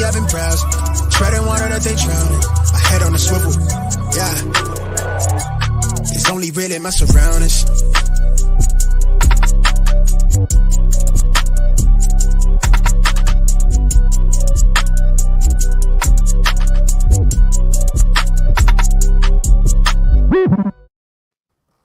I've been browsing, treading water that they drowning. My head on a swivel, yeah. It's only real in my surroundings.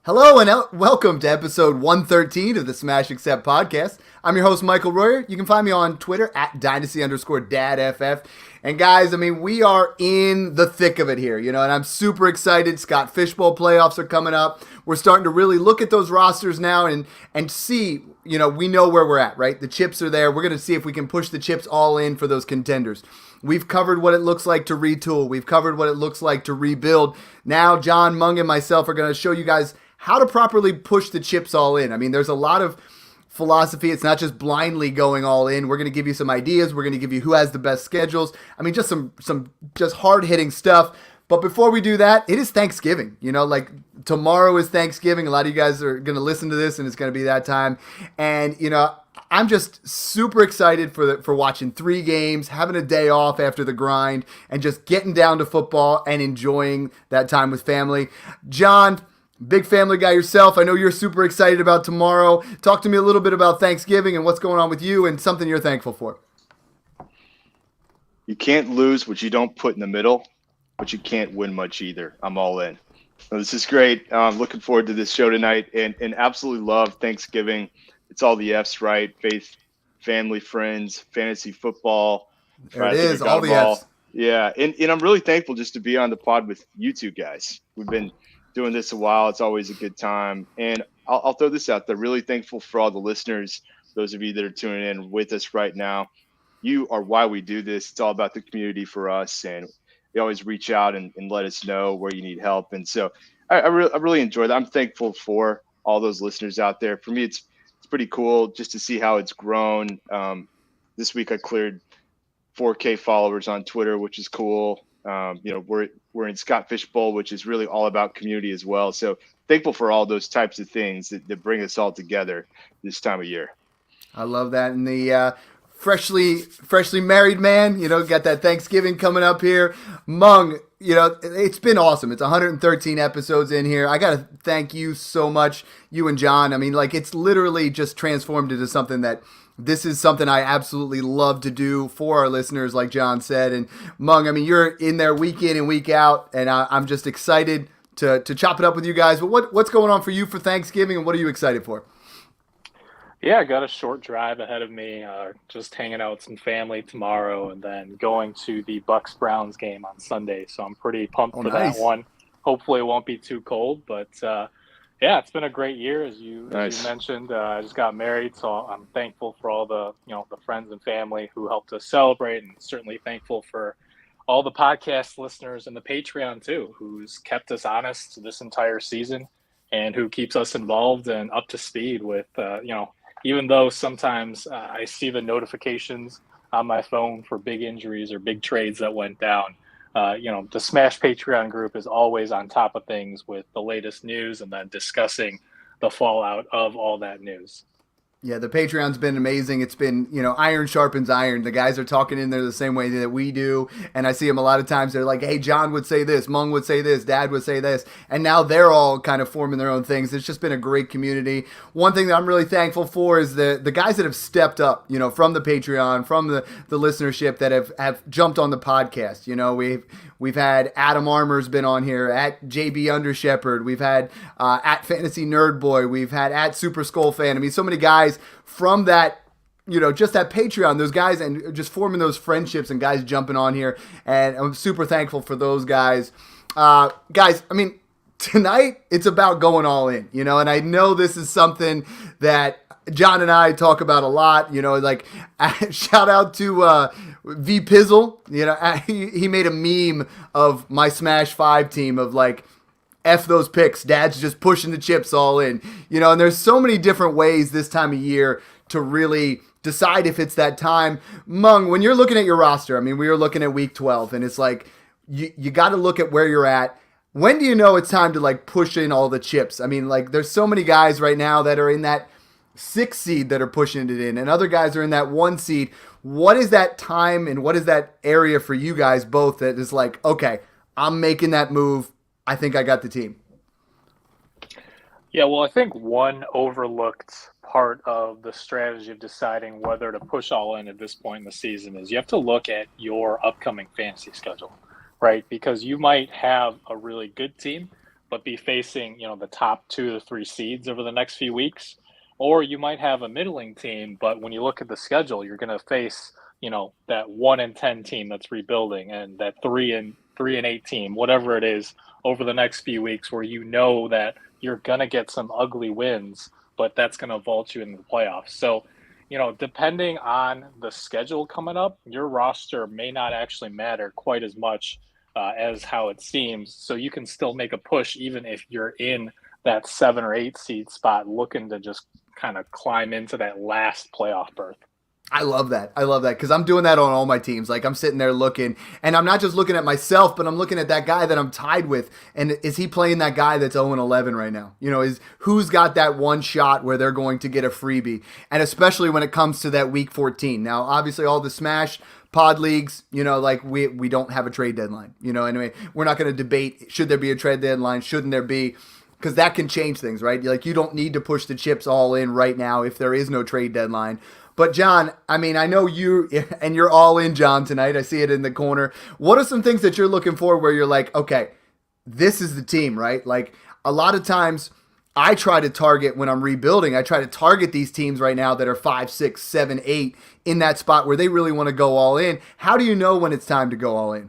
Hello and welcome to episode 113 of the Smash Accept podcast. I'm your host, Michael Royer. You can find me on Twitter at Dynasty_DadFF. And guys, I mean, we are in the thick of it here, and I'm super excited. Scott Fishbowl playoffs are coming up. We're starting to really look at those rosters now and see, we know where we're at, right? The chips are there. We're going to see if we can push the chips all in for those contenders. We've covered what it looks like to retool. We've covered what it looks like to rebuild. Now, John, Mung, and myself are going to show you guys how to properly push the chips all in. I mean, there's a lot of philosophy. It's not just blindly going all in. We're going to give you some ideas. We're going to give you who has the best schedules. I mean, just some just hard-hitting stuff. But before we do that, it is Thanksgiving. Like tomorrow is Thanksgiving. A lot of you guys are going to listen to this, and it's going to be that time. And, I'm just super excited for watching 3 games, having a day off after the grind, and just getting down to football and enjoying that time with family. John, big family guy yourself. I know you're super excited about tomorrow. Talk to me a little bit about Thanksgiving and what's going on with you and something you're thankful for. You can't lose what you don't put in the middle, but you can't win much either. I'm all in. So this is great. Looking forward to this show tonight and absolutely love Thanksgiving. It's all the F's, right? Faith, family, friends, fantasy football. There it is, all the F's. Yeah, and I'm really thankful just to be on the pod with you two guys. We've been doing this a while. It's always a good time. And I'll throw this out there. Really thankful for all the listeners, those of you that are tuning in with us right now. You are why we do this. It's all about the community for us. And you always reach out and let us know where you need help. And so I really enjoy that. I'm thankful for all those listeners out there. For me, it's pretty cool just to see how it's grown. This week I cleared 4K followers on Twitter, which is cool. We're in Scott Fishbowl, which is really all about community as well. So thankful for all those types of things that bring us all together this time of year. I love that. And the freshly married man, got that Thanksgiving coming up here. Mung, it's been awesome. It's 113 episodes in here. I got to thank you so much, you and John. I mean, it's literally just transformed into something that this is something I absolutely love to do for our listeners, like John said. And Mung, I mean, you're in there week in and week out, and I'm just excited to chop it up with you guys. But what's going on for you for Thanksgiving, and what are you excited for? Yeah, I got a short drive ahead of me, just hanging out with some family tomorrow and then going to the Bucks-Browns game on Sunday. So I'm pretty pumped for that one. Hopefully it won't be too cold, but yeah, it's been a great year, as you mentioned. I just got married, so I'm thankful for all the the friends and family who helped us celebrate, and certainly thankful for all the podcast listeners and the Patreon too, who's kept us honest this entire season and who keeps us involved and up to speed with even though sometimes I see the notifications on my phone for big injuries or big trades that went down. The Smash Patreon group is always on top of things with the latest news and then discussing the fallout of all that news. Yeah, the Patreon's been amazing. It's been, iron sharpens iron. The guys are talking in there the same way that we do. And I see them a lot of times. They're like, hey, John would say this, Mung would say this, Dad would say this. And now they're all kind of forming their own things. It's just been a great community. One thing that I'm really thankful for is the guys that have stepped up, from the Patreon, from the listenership that have jumped on the podcast. We've had Adam Armour's been on here, at JB Undershepherd. We've had at Fantasy Nerd Boy. We've had at Super Skull Fan. I mean, so many guys from that, just that Patreon, those guys, and just forming those friendships and guys jumping on here. And I'm super thankful for those guys. Guys, I mean, tonight it's about going all in, and I know this is something that John and I talk about a lot, shout out to V Pizzle. He made a meme of my Smash 5 team of F those picks. Dad's just pushing the chips all in. And there's so many different ways this time of year to really decide if it's that time. Mung, when you're looking at your roster, I mean, we were looking at week 12, and it's you got to look at where you're at. When do you know it's time to push in all the chips? I mean, there's so many guys right now that are in that 6 seed that are pushing it in, and other guys are in that 1 seed. What is that time and what is that area for you guys both that is like, okay, I'm making that move. I think I got the team. Yeah, well, I think one overlooked part of the strategy of deciding whether to push all in at this point in the season is you have to look at your upcoming fantasy schedule, right? Because you might have a really good team, but be facing, the top 2 to 3 seeds over the next few weeks. Or you might have a middling team, but when you look at the schedule, you're going to face, that 1-10 team that's rebuilding and that 3-8 team, whatever it is, over the next few weeks where that you're going to get some ugly wins, but that's going to vault you into the playoffs. So, depending on the schedule coming up, your roster may not actually matter quite as much as how it seems. So you can still make a push even if you're in that 7 or 8 seed spot looking to just kind of climb into that last playoff berth. I love that because I'm doing that on all my teams. Like, I'm sitting there looking, and I'm not just looking at myself, but I'm looking at that guy that I'm tied with. And is he playing that guy that's 0-11 right now? Who's got that one shot where they're going to get a freebie? And especially when it comes to that week 14. Now, obviously, all the Smash pod leagues, we don't have a trade deadline. Anyway, we're not going to debate should there be a trade deadline, shouldn't there be? Because that can change things, right? Like, you don't need to push the chips all in right now if there is no trade deadline. But John, I know you, and you're all in, John, tonight. I see it in the corner. What are some things that you're looking for where you're like, okay, this is the team, right? Like, a lot of times I try to target when I'm rebuilding, I try to target these teams right now that are 5, 6, 7, 8 in that spot where they really want to go all in. How do you know when it's time to go all in?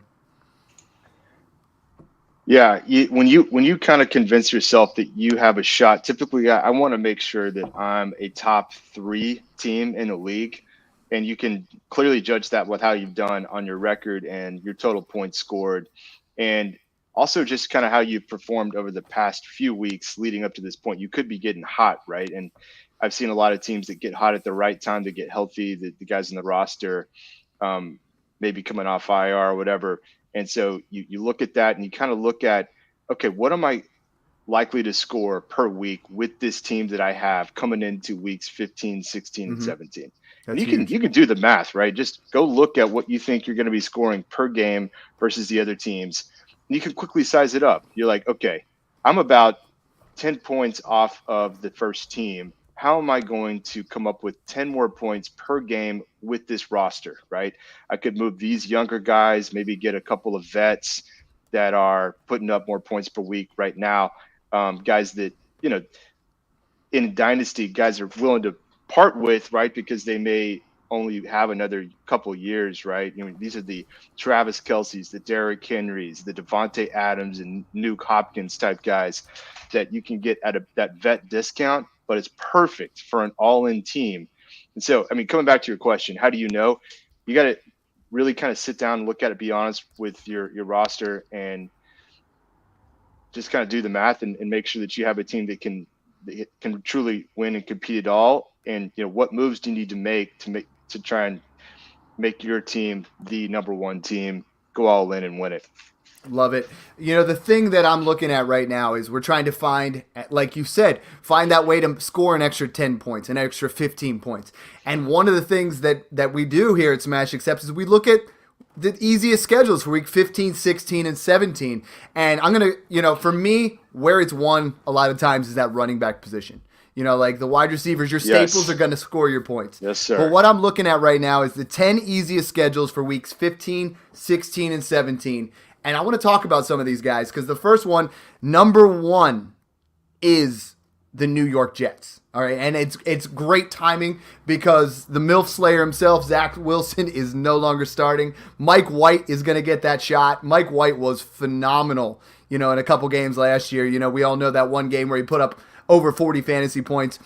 Yeah, when you kind of convince yourself that you have a shot, typically I want to make sure that I'm a top 3 team in the league, and you can clearly judge that with how you've done on your record and your total points scored, and also just kind of how you've performed over the past few weeks leading up to this point. You could be getting hot, right? And I've seen a lot of teams that get hot at the right time to get healthy, the guys in the roster maybe coming off IR or whatever. And so you look at that and you kind of look at, okay, what am I likely to score per week with this team that I have coming into weeks 15, 16, and 17? And you can do the math, right? Just go look at what you think you're going to be scoring per game versus the other teams. And you can quickly size it up. You're like, okay, I'm about 10 points off of the first team. How am I going to come up with 10 more points per game with this roster, right? I could move these younger guys, maybe get a couple of vets that are putting up more points per week right now. Guys that, in Dynasty, guys are willing to part with, right? Because they may only have another couple years, right? These are the Travis Kelce's, the Derrick Henrys, the Devontae Adams and Nuke Hopkins type guys that you can get at that vet discount, but it's perfect for an all-in team. And so, coming back to your question, how do you know? You got to really kind of sit down and look at it, be honest with your roster, and just kind of do the math and make sure that you have a team that can truly win and compete at all. And, what moves do you need to make to try and make your team the number 1 team, go all in and win it? Love it. The thing that I'm looking at right now is we're trying to find, like you said, find that way to score an extra 10 points, an extra 15 points. And one of the things that we do here at Smash Accepts is we look at the easiest schedules for week 15, 16, and 17. And I'm going to, for me, where it's won a lot of times is that running back position. Like the wide receivers, your staples are going to score your points. Yes, sir. But what I'm looking at right now is the 10 easiest schedules for weeks 15, 16, and 17. And I want to talk about some of these guys because the first one, number 1, is the New York Jets. All right, and it's great timing because the MILF Slayer himself, Zach Wilson, is no longer starting. Mike White is going to get that shot. Mike White was phenomenal, in a couple games last year. We all know that one game where he put up over 40 fantasy points.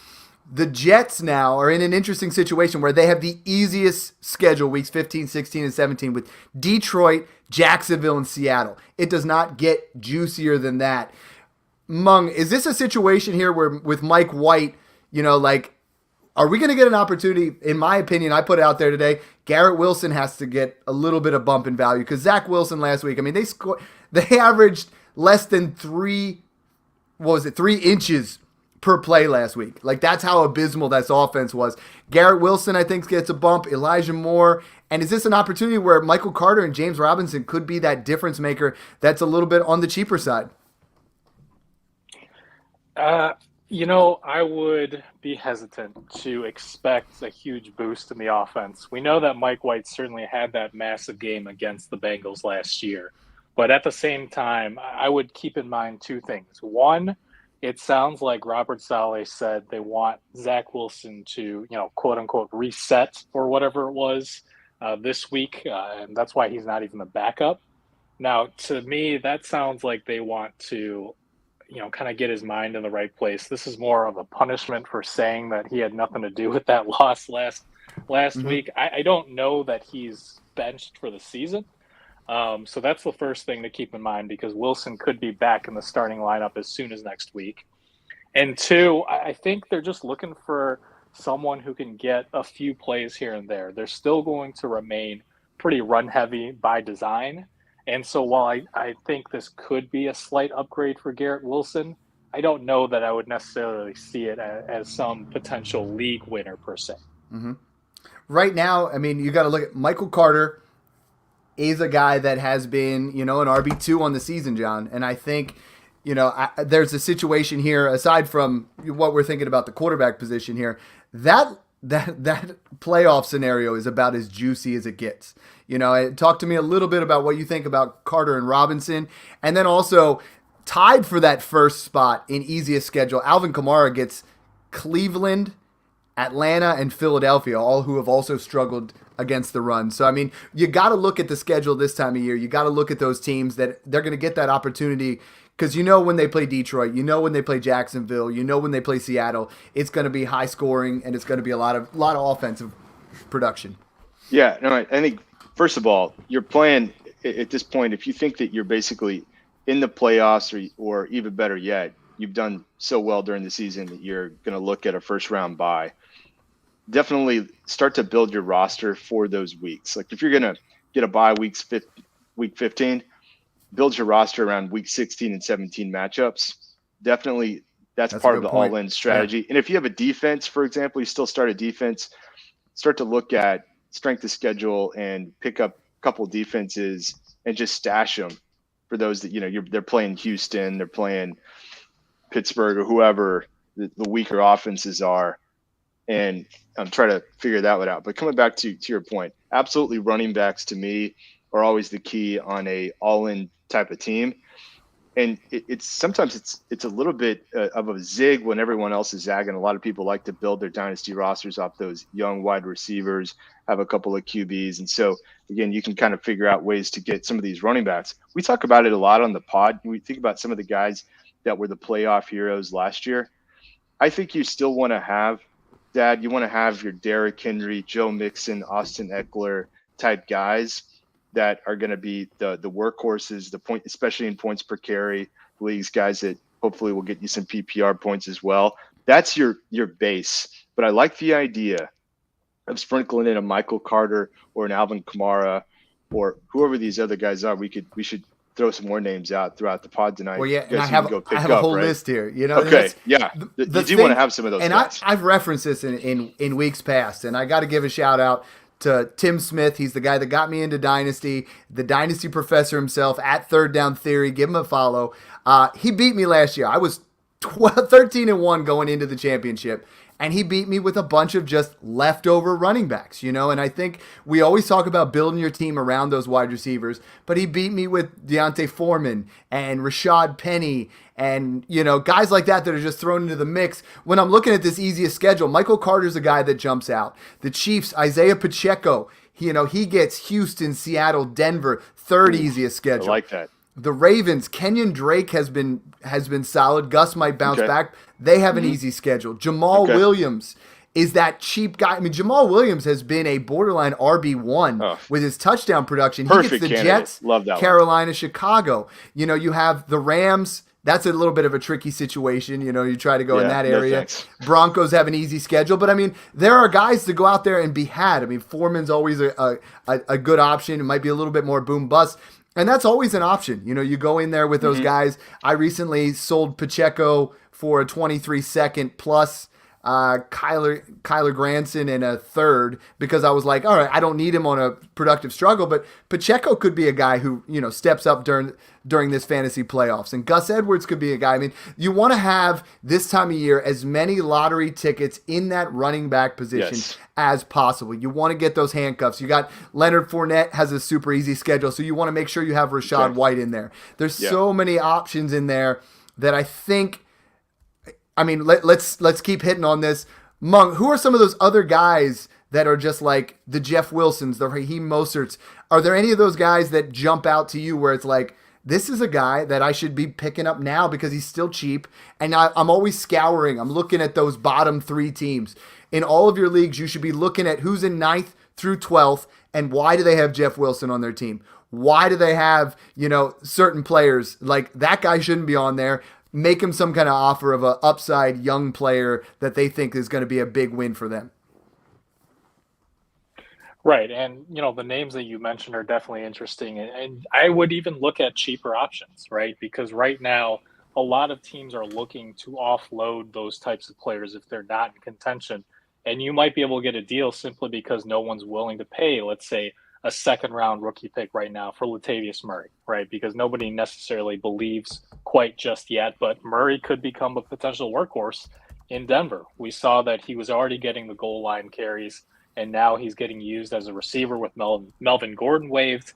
The Jets now are in an interesting situation where they have the easiest schedule, weeks 15, 16, and 17, with Detroit, Jacksonville, and Seattle. It does not get juicier than that. Mung, is this a situation here where with Mike White, are we going to get an opportunity? In my opinion, I put it out there today, Garrett Wilson has to get a little bit of bump in value because Zach Wilson last week, they averaged less than 3 inches per play last week. Like, that's how abysmal that offense was. Garrett Wilson, I think, gets a bump. Elijah Moore. And is this an opportunity where Michael Carter and James Robinson could be that difference maker that's a little bit on the cheaper side? I would be hesitant to expect a huge boost in the offense. We know that Mike White certainly had that massive game against the Bengals last year. But at the same time, I would keep in mind two things. One, it sounds like Robert Saleh said they want Zach Wilson to, quote unquote, reset or whatever it was this week. And that's why he's not even the backup. Now, to me, that sounds like they want to, kind of get his mind in the right place. This is more of a punishment for saying that he had nothing to do with that loss last week. I don't know that he's benched for the season. So that's the first thing to keep in mind, because Wilson could be back in the starting lineup as soon as next week. And two, I think they're just looking for someone who can get a few plays here and there. They're still going to remain pretty run heavy by design. And so while I think this could be a slight upgrade for Garrett Wilson, I don't know that I would necessarily see it as some potential league winner per se. Mm-hmm. Right now, I mean, you got to look at Michael Carter is a guy that has been, an RB2 on the season, John. And I think, there's a situation here, aside from what we're thinking about the quarterback position here, that playoff scenario is about as juicy as it gets. Talk to me a little bit about what you think about Carter and Robinson. And then also tied for that first spot in easiest schedule, Alvin Kamara gets Cleveland, Atlanta, and Philadelphia, all who have also struggled against the run. So, I mean, you got to look at the schedule this time of year. You got to look at those teams that they're going to get that opportunity, because when they play Detroit, when they play Jacksonville, when they play Seattle, it's going to be high scoring and it's going to be a lot of offensive production. Yeah, no, I think, first of all, you're playing at this point, if you think that you're basically in the playoffs or even better yet, you've done so well during the season that you're going to look at a first round bye. Definitely start to build your roster for those weeks. Like, if you're going to get a bye week 15, build your roster around week 16 and 17 matchups. Definitely that's part of the all-in strategy. Yeah. And if you have a defense, for example, you still start a defense, start to look at strength of schedule and pick up a couple defenses and just stash them for those that, they're playing Houston, they're playing Pittsburgh, or whoever the weaker offenses are. And I'm trying to figure that one out. But coming back to your point, absolutely running backs to me are always the key on a all-in type of team. And it's sometimes it's a little bit of a zig when everyone else is zagging. A lot of people like to build their dynasty rosters off those young wide receivers, have a couple of QBs. And so, again, you can kind of figure out ways to get some of these running backs. We talk about it a lot on the pod. We think about some of the guys that were the playoff heroes last year. I think you still want to have, Dad, you want to have your Derrick Henry, Joe Mixon, Austin Eckler type guys that are going to be the workhorses, the point, especially in points per carry leagues, guys that hopefully will get you some PPR points as well. That's your base. But I like the idea of sprinkling in a Michael Carter or an Alvin Kamara or whoever these other guys are. We should throw some more names out throughout the pod tonight. Well, yeah, and I have a whole list here. Okay, yeah. You do want to have some of those guys. I've referenced this in weeks past, and I got to give a shout out to Tim Smith. He's the guy that got me into Dynasty, the Dynasty professor himself at Third Down Theory. Give him a follow. He beat me last year. I was 13-1 going into the championship, and he beat me with a bunch of just leftover running backs, and I think we always talk about building your team around those wide receivers, but he beat me with Deontay Foreman and Rashad Penny and, guys like that are just thrown into the mix. When I'm looking at this easiest schedule, Michael Carter's a guy that jumps out. The Chiefs, Isaiah Pacheco, he gets Houston, Seattle, Denver, third easiest schedule. I like that. The Ravens, Kenyon Drake has been solid. Gus might bounce back. They have an easy schedule. Jamal Williams is that cheap guy. I mean, Jamal Williams has been a borderline RB1 with his touchdown production. Perfect he gets the candidate. Jets, Love that Carolina, Chicago. You have the Rams. That's a little bit of a tricky situation. You try to go in that area. No, Broncos have an easy schedule. But, I mean, there are guys to go out there and be had. I mean, Foreman's always a good option. It might be a little bit more boom bust. And that's always an option. You know, you go in there with those guys. I recently sold Pacheco for a 23-second plus Kyler Granson in a third because I was like, all right, I don't need him on a productive struggle, but Pacheco could be a guy who, you know, steps up during this fantasy playoffs. And Gus Edwards could be a guy. I mean, you want to have this time of year as many lottery tickets in that running back position as possible. You want to get those handcuffs. You got Leonard Fournette has a super easy schedule, so you want to make sure you have Rachaad White in there. There's so many options in there that I think, I mean, let's keep hitting on this. Mung, who are some of those other guys that are just like the Jeff Wilsons, the Raheem Mosterts? Are there any of those guys that jump out to you where it's like, this is a guy that I should be picking up now because he's still cheap, and I'm always scouring. I'm looking at those bottom 3 teams. In all of your leagues, you should be looking at who's in 9th through 12th, and why do they have Jeff Wilson on their team? Why do they have, you know, certain players? Like, that guy shouldn't be on there. Make them some kind of offer of an upside young player that they think is going to be a big win for them. Right. And, you know, the names that you mentioned are definitely interesting. And I would even look at cheaper options, right? Because right now, a lot of teams are looking to offload those types of players if they're not in contention. And you might be able to get a deal simply because no one's willing to pay, let's say, a second-round rookie pick right now for Latavius Murray, right? Because nobody necessarily believes quite just yet, but Murray could become a potential workhorse in Denver. We saw that he was already getting the goal line carries, and now he's getting used as a receiver with Melvin Gordon waived.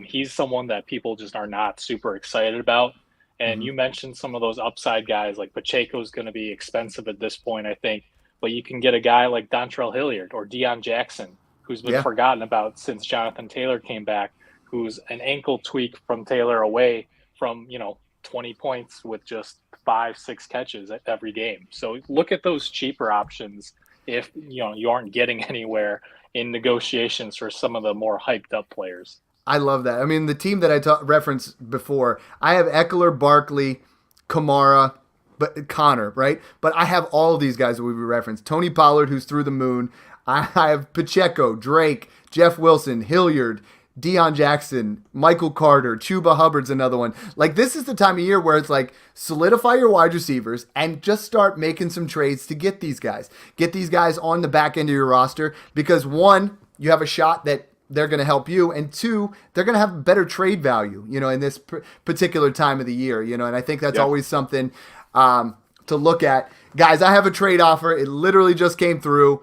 He's someone that people just are not super excited about. And you mentioned some of those upside guys, like Pacheco is going to be expensive at this point, I think. But you can get a guy like Dontrell Hilliard or Deion Jackson, who's been forgotten about since Jonathan Taylor came back, who's an ankle tweak from Taylor away from, you know, 20 points with just 5-6 catches every game. So look at those cheaper options if, you know, you aren't getting anywhere in negotiations for some of the more hyped up players. I love that. I mean, the team that I referenced before, I have Eckler, Barkley, Kamara, but Connor, right? But I have all of these guys that we referenced. Tony Pollard, who's through the moon. I have Pacheco, Drake, Jeff Wilson, Hilliard, Deion Jackson, Michael Carter, Chuba Hubbard's another one. Like, this is the time of year where it's like, solidify your wide receivers and just start making some trades to get these guys. Get these guys on the back end of your roster because, one, you have a shot that they're going to help you, and 2, they're going to have better trade value, you know, in this particular time of the year, you know, and I think that's always something to look at. Guys, I have a trade offer. It literally just came through.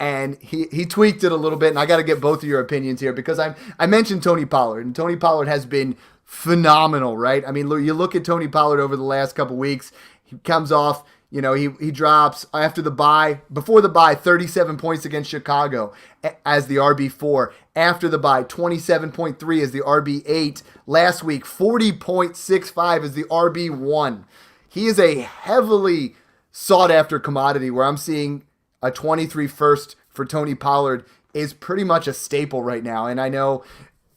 And he tweaked it a little bit, and I got to get both of your opinions here because I mentioned Tony Pollard, and Tony Pollard has been phenomenal, right? I mean, you look at Tony Pollard over the last couple weeks. He comes off, you know, he drops after the bye, before the bye, 37 points against Chicago as the RB4. After the bye, 27.3 as the RB8. Last week, 40.65 as the RB1. He is a heavily sought-after commodity where I'm seeing a 23 first for Tony Pollard is pretty much a staple right now. And I know,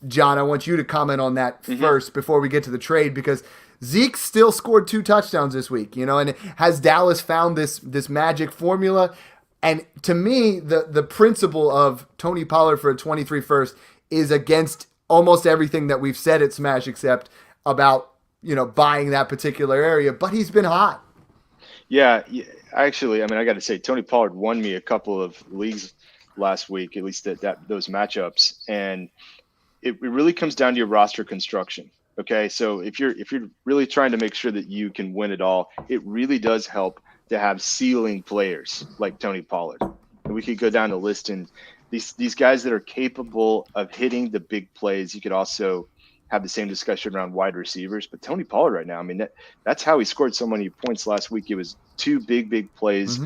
John, I want you to comment on that first before we get to the trade, because Zeke still scored 2 touchdowns this week, you know, and has Dallas found this magic formula? And to me, the principle of Tony Pollard for a 23 first is against almost everything that we've said at Smash, except about, you know, buying that particular area, but he's been hot. Yeah. Actually, I mean, I got to say, Tony Pollard won me a couple of leagues last week, at least those matchups, and it really comes down to your roster construction. Okay, so if you're really trying to make sure that you can win it all, it really does help to have ceiling players like Tony Pollard. And we could go down the list, and these guys that are capable of hitting the big plays. You could also have the same discussion around wide receivers, but Tony Pollard right now, I mean, that's how he scored so many points last week. It was 2 big plays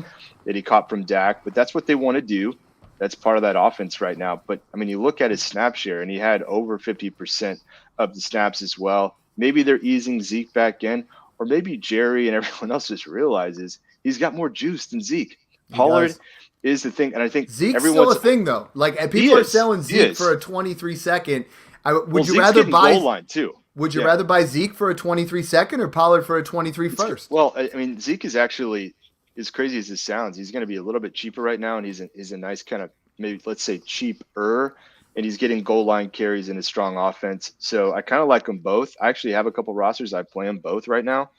that he caught from Dak, but that's what they want to do. That's part of that offense right now. But I mean, you look at his snap share, and he had over 50% of the snaps as well. Maybe they're easing Zeke back in, or maybe Jerry and everyone else just realizes he's got more juice than Zeke. Pollard is the thing, and I think Zeke's still a thing though. Like, people are selling Zeke for a 23 second. Would you rather buy goal line too? Would you rather buy Zeke for a 23 second or Pollard for a 23 first? Well, I mean, Zeke is actually, as crazy as it sounds, he's going to be a little bit cheaper right now, and he's a nice kind of, maybe let's say cheaper and he's getting goal line carries in a strong offense. So I kind of like them both. I actually have a couple rosters. I play them both right now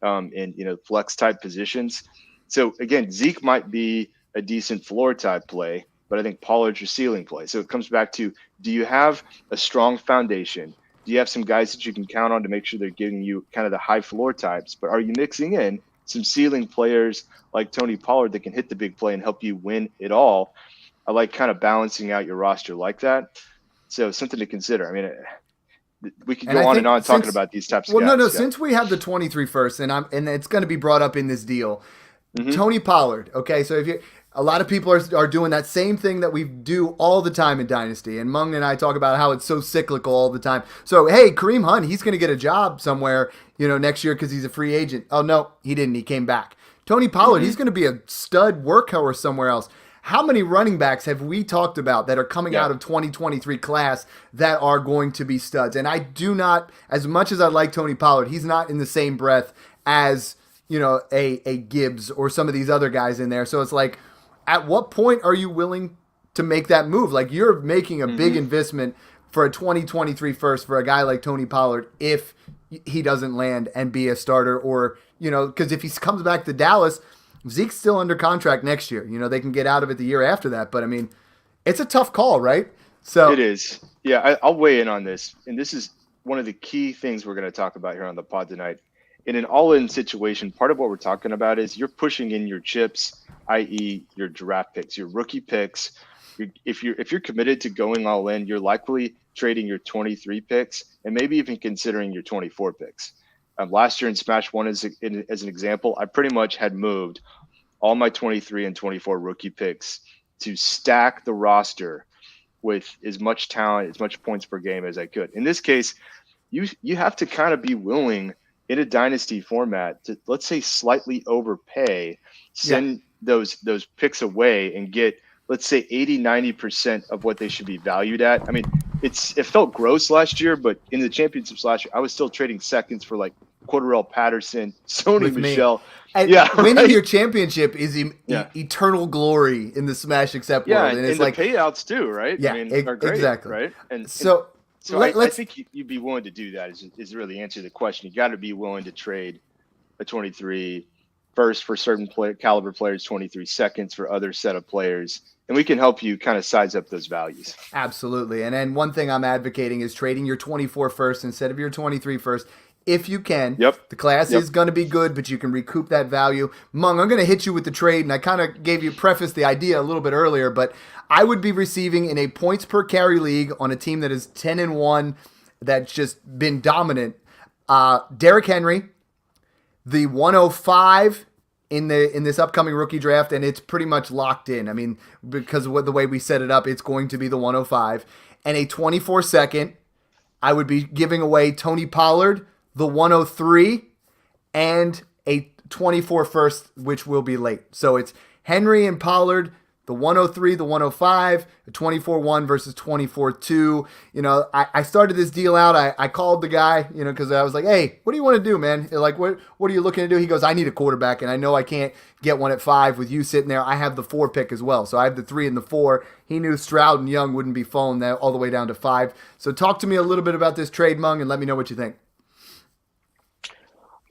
in, flex type positions. So again, Zeke might be a decent floor type play, but I think Pollard's your ceiling play. So it comes back to, do you have a strong foundation? Do you have some guys that you can count on to make sure they're giving you kind of the high floor types? But are you mixing in some ceiling players like Tony Pollard that can hit the big play and help you win it all? I like kind of balancing out your roster like that. So something to consider. I mean, we could go on and on talking about these types of guys. No. Since we have the 23 first, and it's going to be brought up in this deal, Tony Pollard. Okay, so a lot of people are doing that same thing that we do all the time in Dynasty, and Mung and I talk about how it's so cyclical all the time. So hey, Kareem Hunt, he's going to get a job somewhere, next year because he's a free agent. Oh no, he didn't. He came back. Tony Pollard, he's going to be a stud workhorse somewhere else. How many running backs have we talked about that are coming out of 2023 class that are going to be studs? And I do not, as much as I like Tony Pollard, he's not in the same breath as, a Gibbs or some of these other guys in there. So it's like, at what point are you willing to make that move? Like, you're making a big investment for a 2023 first for a guy like Tony Pollard if he doesn't land and be a starter, or, because if he comes back to Dallas, Zeke's still under contract next year. They can get out of it the year after that. But, I mean, it's a tough call, right? So it is. Yeah, I'll weigh in on this. And this is one of the key things we're going to talk about here on the pod tonight. In an all-in situation, part of what we're talking about is you're pushing in your chips, i.e. your draft picks, your rookie picks. If you're committed to going all in, you're likely trading your 23 picks and maybe even considering your 24 picks. Last year in Smash 1, as an example, I pretty much had moved all my 23 and 24 rookie picks to stack the roster with as much talent, as much points per game as I could. In this case, you have to kind of be willing in a dynasty format to, let's say, slightly overpay, send those picks away and get, let's say, 80-90% of what they should be valued at. I mean, it felt gross last year, but in the championships last year, I was still trading seconds for like Cordarrelle Patterson, Sony Michel. Winning your championship is eternal glory in the Smash Accept world. And it's like the payouts too, right? Yeah, I mean, are great, exactly. Right. So I think you'd be willing to do that is really answer the question. You got to be willing to trade a 23 first for certain caliber players, 23 seconds for other set of players. And we can help you kind of size up those values. Absolutely. And then one thing I'm advocating is trading your 24 first instead of your 23 first. If you can. Yep. The class is going to be good, but you can recoup that value. Mung, I'm going to hit you with the trade, and I kind of gave you preface the idea a little bit earlier, but I would be receiving in a points per carry league on a team that is 10-1, that's just been dominant. Derrick Henry, the 105 in this upcoming rookie draft, and it's pretty much locked in. I mean, because of the way we set it up, it's going to be the 105. And a 24 second, I would be giving away Tony Pollard, the 103, and a 24 first, which will be late. So it's Henry and Pollard, the 103, the 105, a 24-1 versus 24-2. I started this deal out. I called the guy, because I was like, hey, what do you want to do, man? Like, what are you looking to do? He goes, I need a quarterback, and I know I can't get one at 5 with you sitting there. I have the 4 pick as well. So I have the 3 and the 4. He knew Stroud and Young wouldn't be falling that all the way down to 5. So talk to me a little bit about this trade, Mung, and let me know what you think.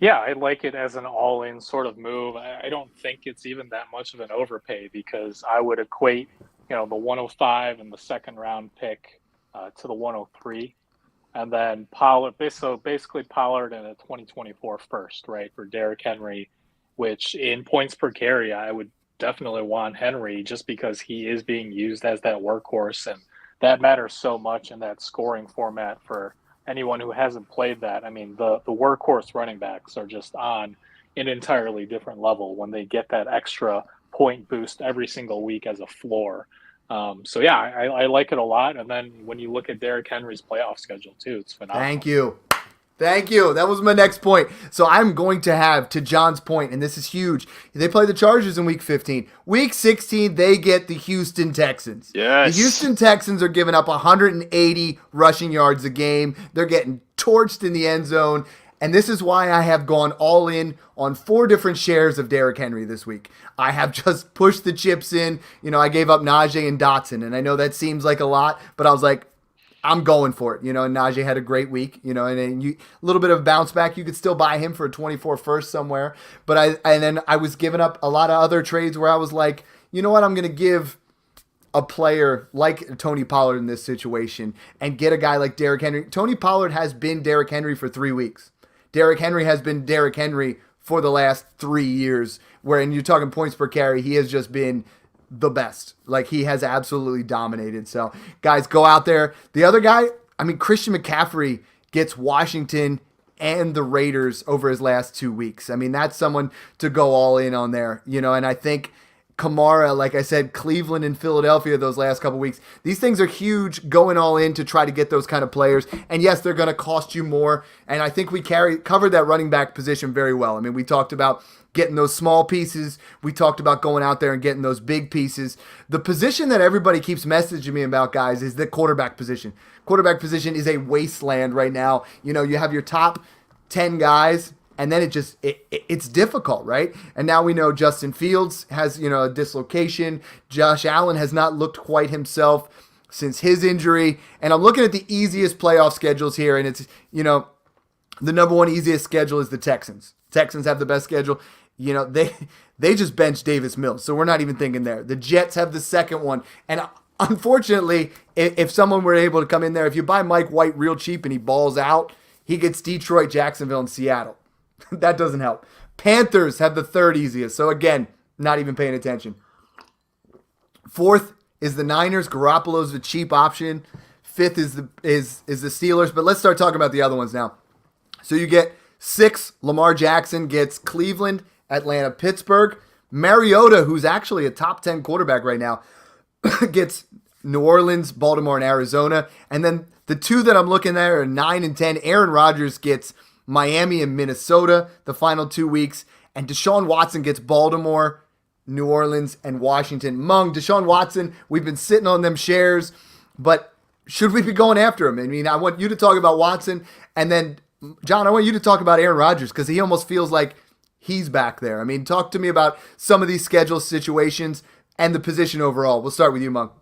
Yeah, I like it as an all-in sort of move. I don't think it's even that much of an overpay because I would equate, the 105 and the second-round pick to the 103, and then Pollard. So basically, Pollard and a 2024 first, right, for Derrick Henry, which in points per carry, I would definitely want Henry just because he is being used as that workhorse, and that matters so much in that scoring format for anyone who hasn't played that. I mean, the workhorse running backs are just on an entirely different level when they get that extra point boost every single week as a floor. So yeah, I like it a lot. And then when you look at Derrick Henry's playoff schedule too, it's phenomenal. Thank you. That was my next point. So I'm going to have, to John's point, and this is huge, they play the Chargers in Week 15. Week 16, they get the Houston Texans. Yes. The Houston Texans are giving up 180 rushing yards a game. They're getting torched in the end zone. And this is why I have gone all in on 4 different shares of Derrick Henry this week. I have just pushed the chips in. I gave up Najee and Dotson, and I know that seems like a lot, but I was like, I'm going for it. And Najee had a great week, and then a little bit of bounce back. You could still buy him for a 24 first somewhere. But then I was giving up a lot of other trades where I was like, you know what, I'm going to give a player like Tony Pollard in this situation and get a guy like Derrick Henry. Tony Pollard has been Derrick Henry for 3 weeks. Derrick Henry has been Derrick Henry for the last 3 years, wherein you're talking points per carry, he has just been the best. Like, he has absolutely dominated. So, guys, go out there. The other guy, Christian McCaffrey gets Washington and the Raiders over his last 2 weeks. That's someone to go all in on there, and I think Kamara, like I said, Cleveland and Philadelphia those last couple weeks. These things are huge, going all in to try to get those kind of players. And yes, they're going to cost you more. And I think we covered that running back position very well. We talked about getting those small pieces. We talked about going out there and getting those big pieces. The position that everybody keeps messaging me about, guys, is the quarterback position. Quarterback position is a wasteland right now. You have your top 10 guys, and then it's difficult, right? And now we know Justin Fields has, a dislocation. Josh Allen has not looked quite himself since his injury. And I'm looking at the easiest playoff schedules here, and it's, the number one easiest schedule is the Texans. Texans have the best schedule. They just benched Davis Mills, so we're not even thinking there. The Jets have the second one. And unfortunately, if someone were able to come in there, if you buy Mike White real cheap and he balls out, he gets Detroit, Jacksonville, and Seattle. That doesn't help. Panthers have the third easiest. So again, not even paying attention. Fourth is the Niners. Garoppolo's the cheap option. Fifth is the Steelers. But let's start talking about the other ones now. So you get 6. Lamar Jackson gets Cleveland, Atlanta, Pittsburgh. Mariota, who's actually a top 10 quarterback right now, gets New Orleans, Baltimore, and Arizona. And then the 2 that I'm looking at are 9 and 10. Aaron Rodgers gets Miami and Minnesota the final 2 weeks. And Deshaun Watson gets Baltimore, New Orleans, and Washington. Deshaun Watson, we've been sitting on them shares, but should we be going after him? I want you to talk about Watson, and then, John, I want you to talk about Aaron Rodgers, because he almost feels like he's back there. Talk to me about some of these schedule situations and the position overall. We'll start with you, Monk.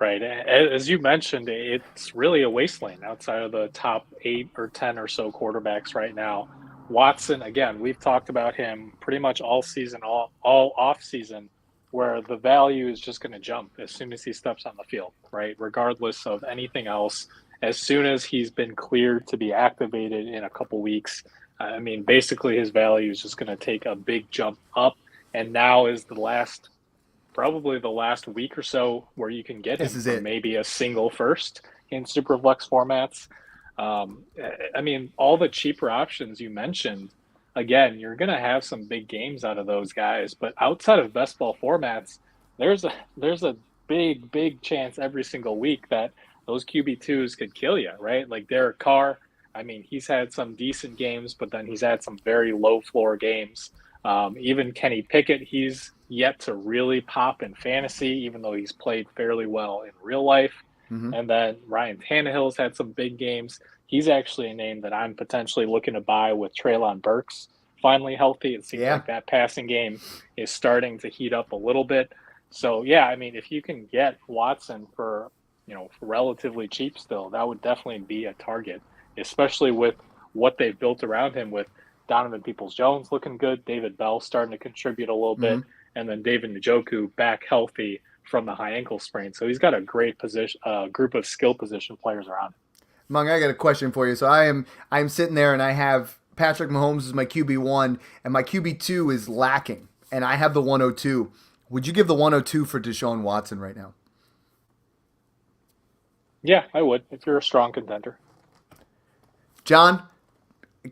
Right. As you mentioned, it's really a wasteland outside of the top 8 or 10 or so quarterbacks right now. Watson, again, we've talked about him pretty much all season, all off season, where the value is just going to jump as soon as he steps on the field, right? Regardless of anything else, as soon as he's been cleared to be activated in a couple weeks, basically his value is just going to take a big jump up. And now is probably the last week or so where you can get him for maybe a single first in Superflex formats. All the cheaper options you mentioned, again, you're going to have some big games out of those guys, but outside of best ball formats, there's a big chance every single week that those QB2s could kill you, right? Like Derek Carr, he's had some decent games, but then he's had some very low floor games. Even Kenny Pickett, he's yet to really pop in fantasy, even though he's played fairly well in real life. Mm-hmm. And then Ryan Tannehill's had some big games. He's actually a name that I'm potentially looking to buy with Treylon Burks finally healthy. It seems like that passing game is starting to heat up a little bit. So, if you can get Watson for relatively cheap still, that would definitely be a target, especially with what they've built around him with Donovan Peoples-Jones looking good, David Bell starting to contribute a little bit, and then David Njoku back healthy from the high ankle sprain. So he's got a great group of skill position players around him. Mung, I got a question for you. So I'm sitting there and I have Patrick Mahomes as my QB1 and my QB2 is lacking, and I have the 102. Would you give the 102 for Deshaun Watson right now? Yeah, I would, if you're a strong contender. John,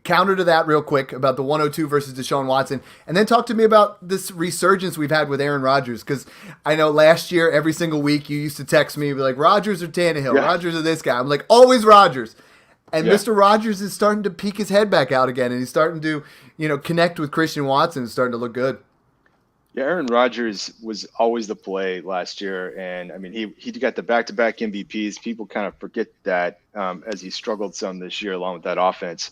counter to that real quick about the 102 versus Deshaun Watson, and then talk to me about this resurgence we've had with Aaron Rodgers, because I know last year, every single week, you used to text me, be like, Rodgers or Tannehill, Rodgers or this guy. I'm like, always Rodgers. And Mr. Rodgers is starting to peek his head back out again, and he's starting to, connect with Christian Watson and starting to look good. Yeah, Aaron Rodgers was always the play last year, and I mean he got the back-to-back MVPs. People kind of forget that as he struggled some this year along with that offense.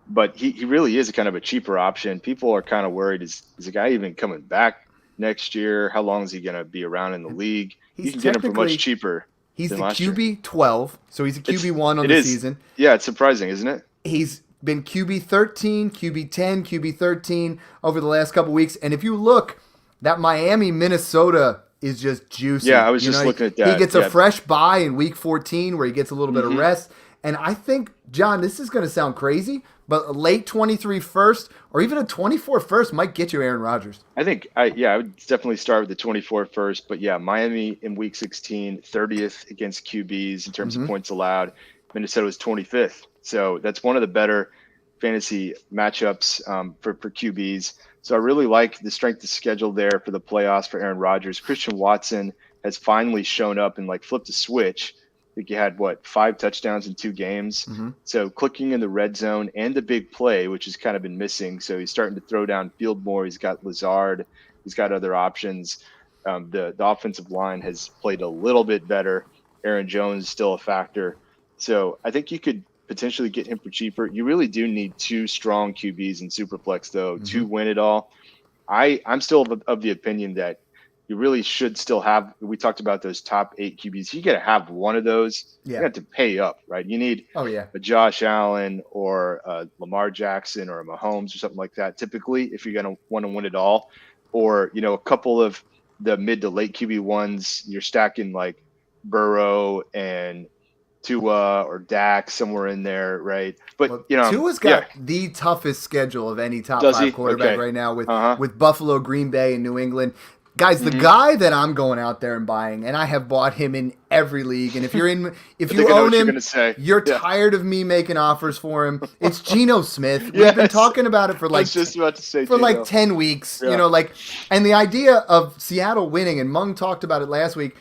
But he really is a kind of a cheaper option. People are kind of worried: is the guy even coming back next year? How long is he going to be around in the league? You can get him for much cheaper. He's than the last year. QB 12, so he's a QB1 on the season. Yeah, it's surprising, isn't it? He's been QB 13, QB 10, QB 13 over the last couple weeks. And if you look, that Miami, Minnesota is just juicy. Yeah, I was just looking at that. He gets a fresh bye in week 14 where he gets a little bit of rest. And I think, John, this is going to sound crazy, but a late 23 first or even a 24 first might get you Aaron Rodgers. I think, I would definitely start with the 24 first. But yeah, Miami in week 16, 30th against QBs in terms of points allowed. Minnesota was 25th. So that's one of the better fantasy matchups for QBs. So I really like the strength of schedule there for the playoffs for Aaron Rodgers. Christian Watson has finally shown up and flipped a switch. I think he had 5 touchdowns in 2 games. So clicking in the red zone and the big play, which has kind of been missing. So he's starting to throw down field more. He's got Lazard. He's got other options. The offensive line has played a little bit better. Aaron Jones is still a factor. So I think you could potentially get him for cheaper. You really do need 2 strong QBs in Superflex, though, to win it all. I'm still of the opinion that you really should still have. We talked about those top 8 QBs. You got to have one of those. You have to pay up, right? You need a Josh Allen or a Lamar Jackson or a Mahomes or something like that. Typically, if you're going to want to win it all, or a couple of the mid to late QB ones, you're stacking like Burrow and Tua or Dak somewhere in there, right? But Tua's got the toughest schedule of any top 5 quarterback right now with Buffalo, Green Bay, and New England. Guys, the guy that I'm going out there and buying, and I have bought him in every league. And if you own him, you're tired of me making offers for him. It's Geno Smith. We've been talking about it for I was just about to say 10 weeks. And the idea of Seattle winning, and Mung talked about it last week.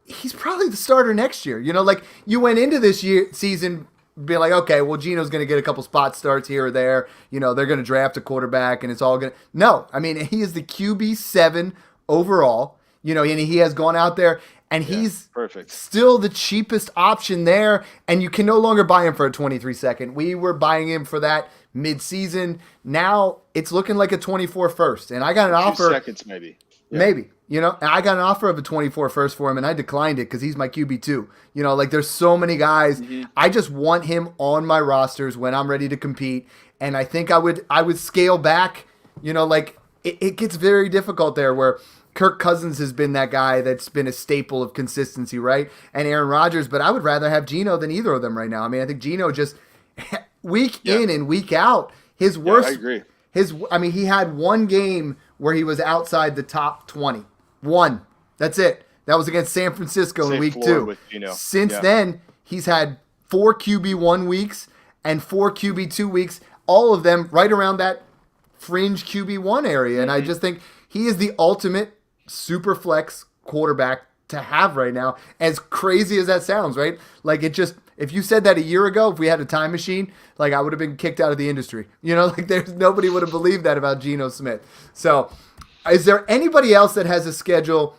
He's probably the starter next year. You went into this season being like, okay, well, Geno's going to get a couple spot starts here or there. They're going to draft a quarterback, and it's all going to. No, I mean, he is the QB7 overall. And he has gone out there, and he's perfect. Still the cheapest option there, and you can no longer buy him for a 23-second. We were buying him for that mid-season. Now it's looking like a 24 first, and I got an offer. 2 seconds, maybe. Yeah. Maybe. I got an offer of a 24 first for him, and I declined it because he's my QB2. There's so many guys. I just want him on my rosters when I'm ready to compete, and I think I would scale back. It gets very difficult there where Kirk Cousins has been that guy that's been a staple of consistency, right? And Aaron Rodgers, but I would rather have Geno than either of them right now. I mean, I think Geno just week in and week out, his worst. I agree. He had one game where he was outside the top 20. One. That's it. That was against San Francisco in week 2. Since then, he's had 4 QB1 weeks and 4 QB2 weeks, all of them right around that fringe QB1 area. And I just think he is the ultimate super flex quarterback to have right now. As crazy as that sounds, right? If you said that a year ago, if we had a time machine, I would have been kicked out of the industry. There's nobody would have believed that about Geno Smith. So is there anybody else that has a schedule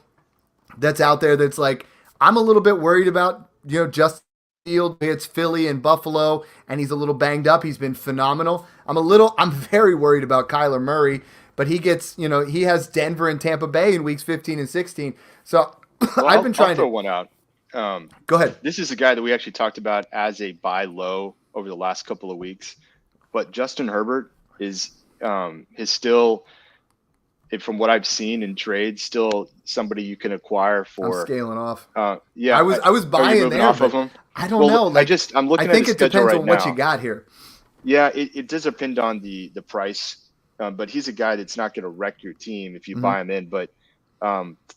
that's out there that's I'm a little bit worried about, Justin Field. It's Philly and Buffalo, and he's a little banged up. He's been phenomenal. I'm very worried about Kyler Murray, but he gets, he has Denver and Tampa Bay in weeks 15 and 16. So I've been trying to throw one out. Go ahead. This is a guy that we actually talked about as a buy low over the last couple of weeks, but Justin Herbert is still, from what I've seen in trades, still somebody you can acquire for. I'm scaling off. I was buying there. Off of him? I don't know. I'm looking. I think it depends on what now. you got here. Yeah, it does depend on the price, but he's a guy that's not going to wreck your team if you buy him in. But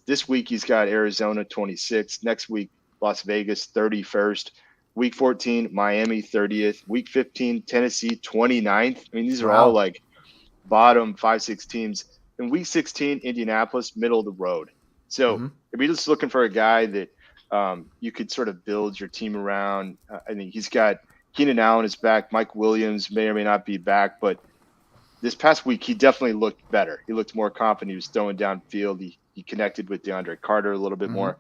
this week he's got Arizona 26. Next week Las Vegas 31st. Week 14 Miami 30th. Week 15 Tennessee 29th. I mean, these are all bottom 5-6 teams. In week 16 Indianapolis, middle of the road. So if you're just looking for a guy that you could sort of build your team around, I think he's got Keenan Allen is back. Mike Williams may or may not be back, but this past week, he definitely looked better. He looked more confident. He was throwing downfield. He connected with DeAndre Carter a little bit more.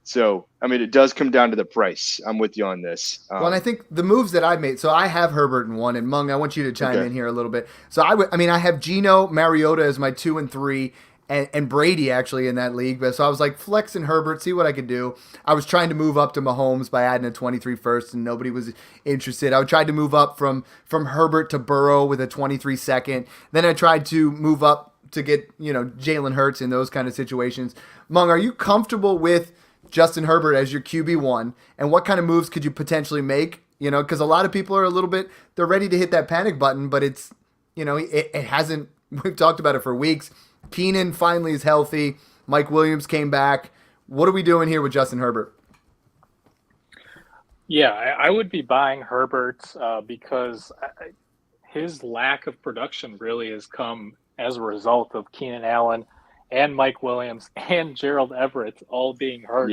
So, I mean, it does come down to the price. I'm with you on this. Well, and I think the moves that I made, so I have Herbert in 1, and Mung, I want you to chime in here a little bit. So, I have Geno, Mariota as my 2 and 3, and Brady actually in that league. So I was like, flex and Herbert, see what I could do. I was trying to move up to Mahomes by adding a 23 first, and nobody was interested. I tried to move up from Herbert to Burrow with a 23 second. Then I tried to move up to get, Jalen Hurts in those kind of situations. Mung, are you comfortable with Justin Herbert as your QB1, and what kind of moves could you potentially make? Because a lot of people are they're ready to hit that panic button, but it's, it hasn't, we've talked about it for weeks. Keenan finally is healthy. Mike Williams came back. What are we doing here with Justin Herbert? Yeah, I would be buying Herbert because his lack of production really has come as a result of Keenan Allen and Mike Williams and Gerald Everett all being hurt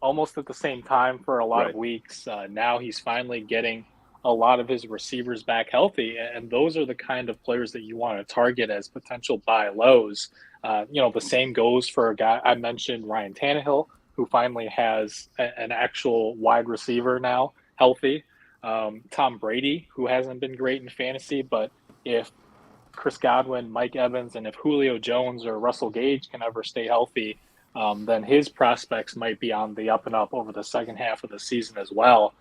almost at the same time for a lot of weeks. Now he's finally getting a lot of his receivers back healthy, and those are the kind of players that you want to target as potential buy lows. The same goes for a guy I mentioned, Ryan Tannehill, who finally has an actual wide receiver now healthy. Tom Brady, who hasn't been great in fantasy, but if Chris Godwin, Mike Evans, and if Julio Jones or Russell Gage can ever stay healthy, then his prospects might be on the up and up over the second half of the season as well.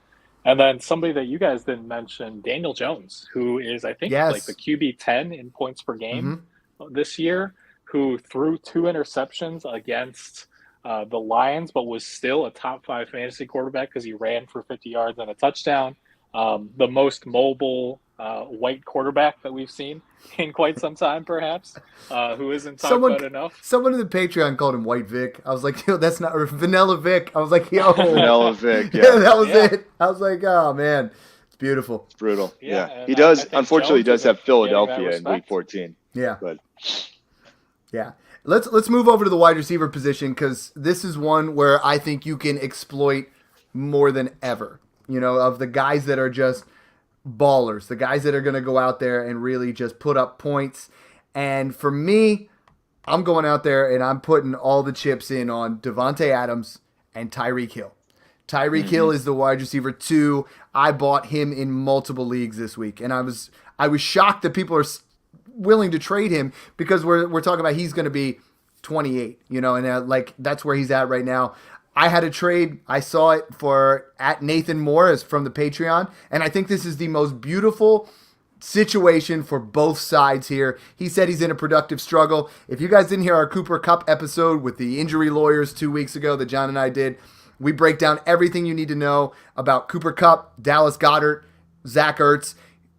And then somebody that you guys didn't mention, Daniel Jones, who is, I think, like the QB 10 in points per game this year, who threw 2 interceptions against the Lions, but was still a top 5 fantasy quarterback because he ran for 50 yards and a touchdown. The most mobile white quarterback that we've seen in quite some time, perhaps, who isn't talked about enough. Someone in the Patreon called him White Vic. I was like, yo, that's not Vanilla Vic. I was like, yo. Vanilla Vic, that was it. I was like, oh, man. It's beautiful. It's brutal. Yeah. He does, unfortunately, Jones does have Philadelphia in week 14. Yeah. But yeah. Let's move over to the wide receiver position, because this is one where I think you can exploit more than ever, of the guys that are just ballers, the guys that are going to go out there and really just put up points. And for me, I'm going out there and I'm putting all the chips in on Davante Adams and Tyreek Hill. Tyreek Hill is the wide receiver 2. I bought him in multiple leagues this week, and I was shocked that people are willing to trade him, because we're talking about he's going to be 28, and that's where he's at right now. I had a trade. I saw it for at Nathan Moore from the Patreon, and I think this is the most beautiful situation for both sides here. He said he's in a productive struggle. If you guys didn't hear our Cooper Kupp episode with the injury lawyers 2 weeks ago that John and I did, we break down everything you need to know about Cooper Kupp, Dallas Goedert, Zach Ertz.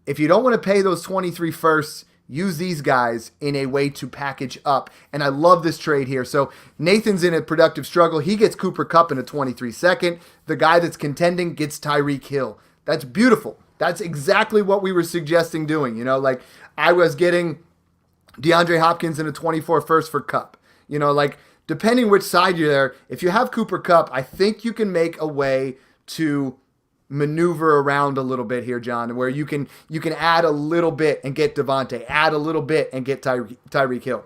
If you don't want to pay those 23 firsts, use these guys in a way to package up. And I love this trade here. So Nathan's in a productive struggle. He gets Cooper Kupp in a 23 second. The guy that's contending gets Tyreek Hill. That's beautiful. That's exactly what we were suggesting doing. I was getting DeAndre Hopkins in a 24 first for Kupp. Depending which side you're there, if you have Cooper Kupp, I think you can make a way to maneuver around a little bit here, John, where you can add a little bit and get Davante, add a little bit and get Tyreek Hill.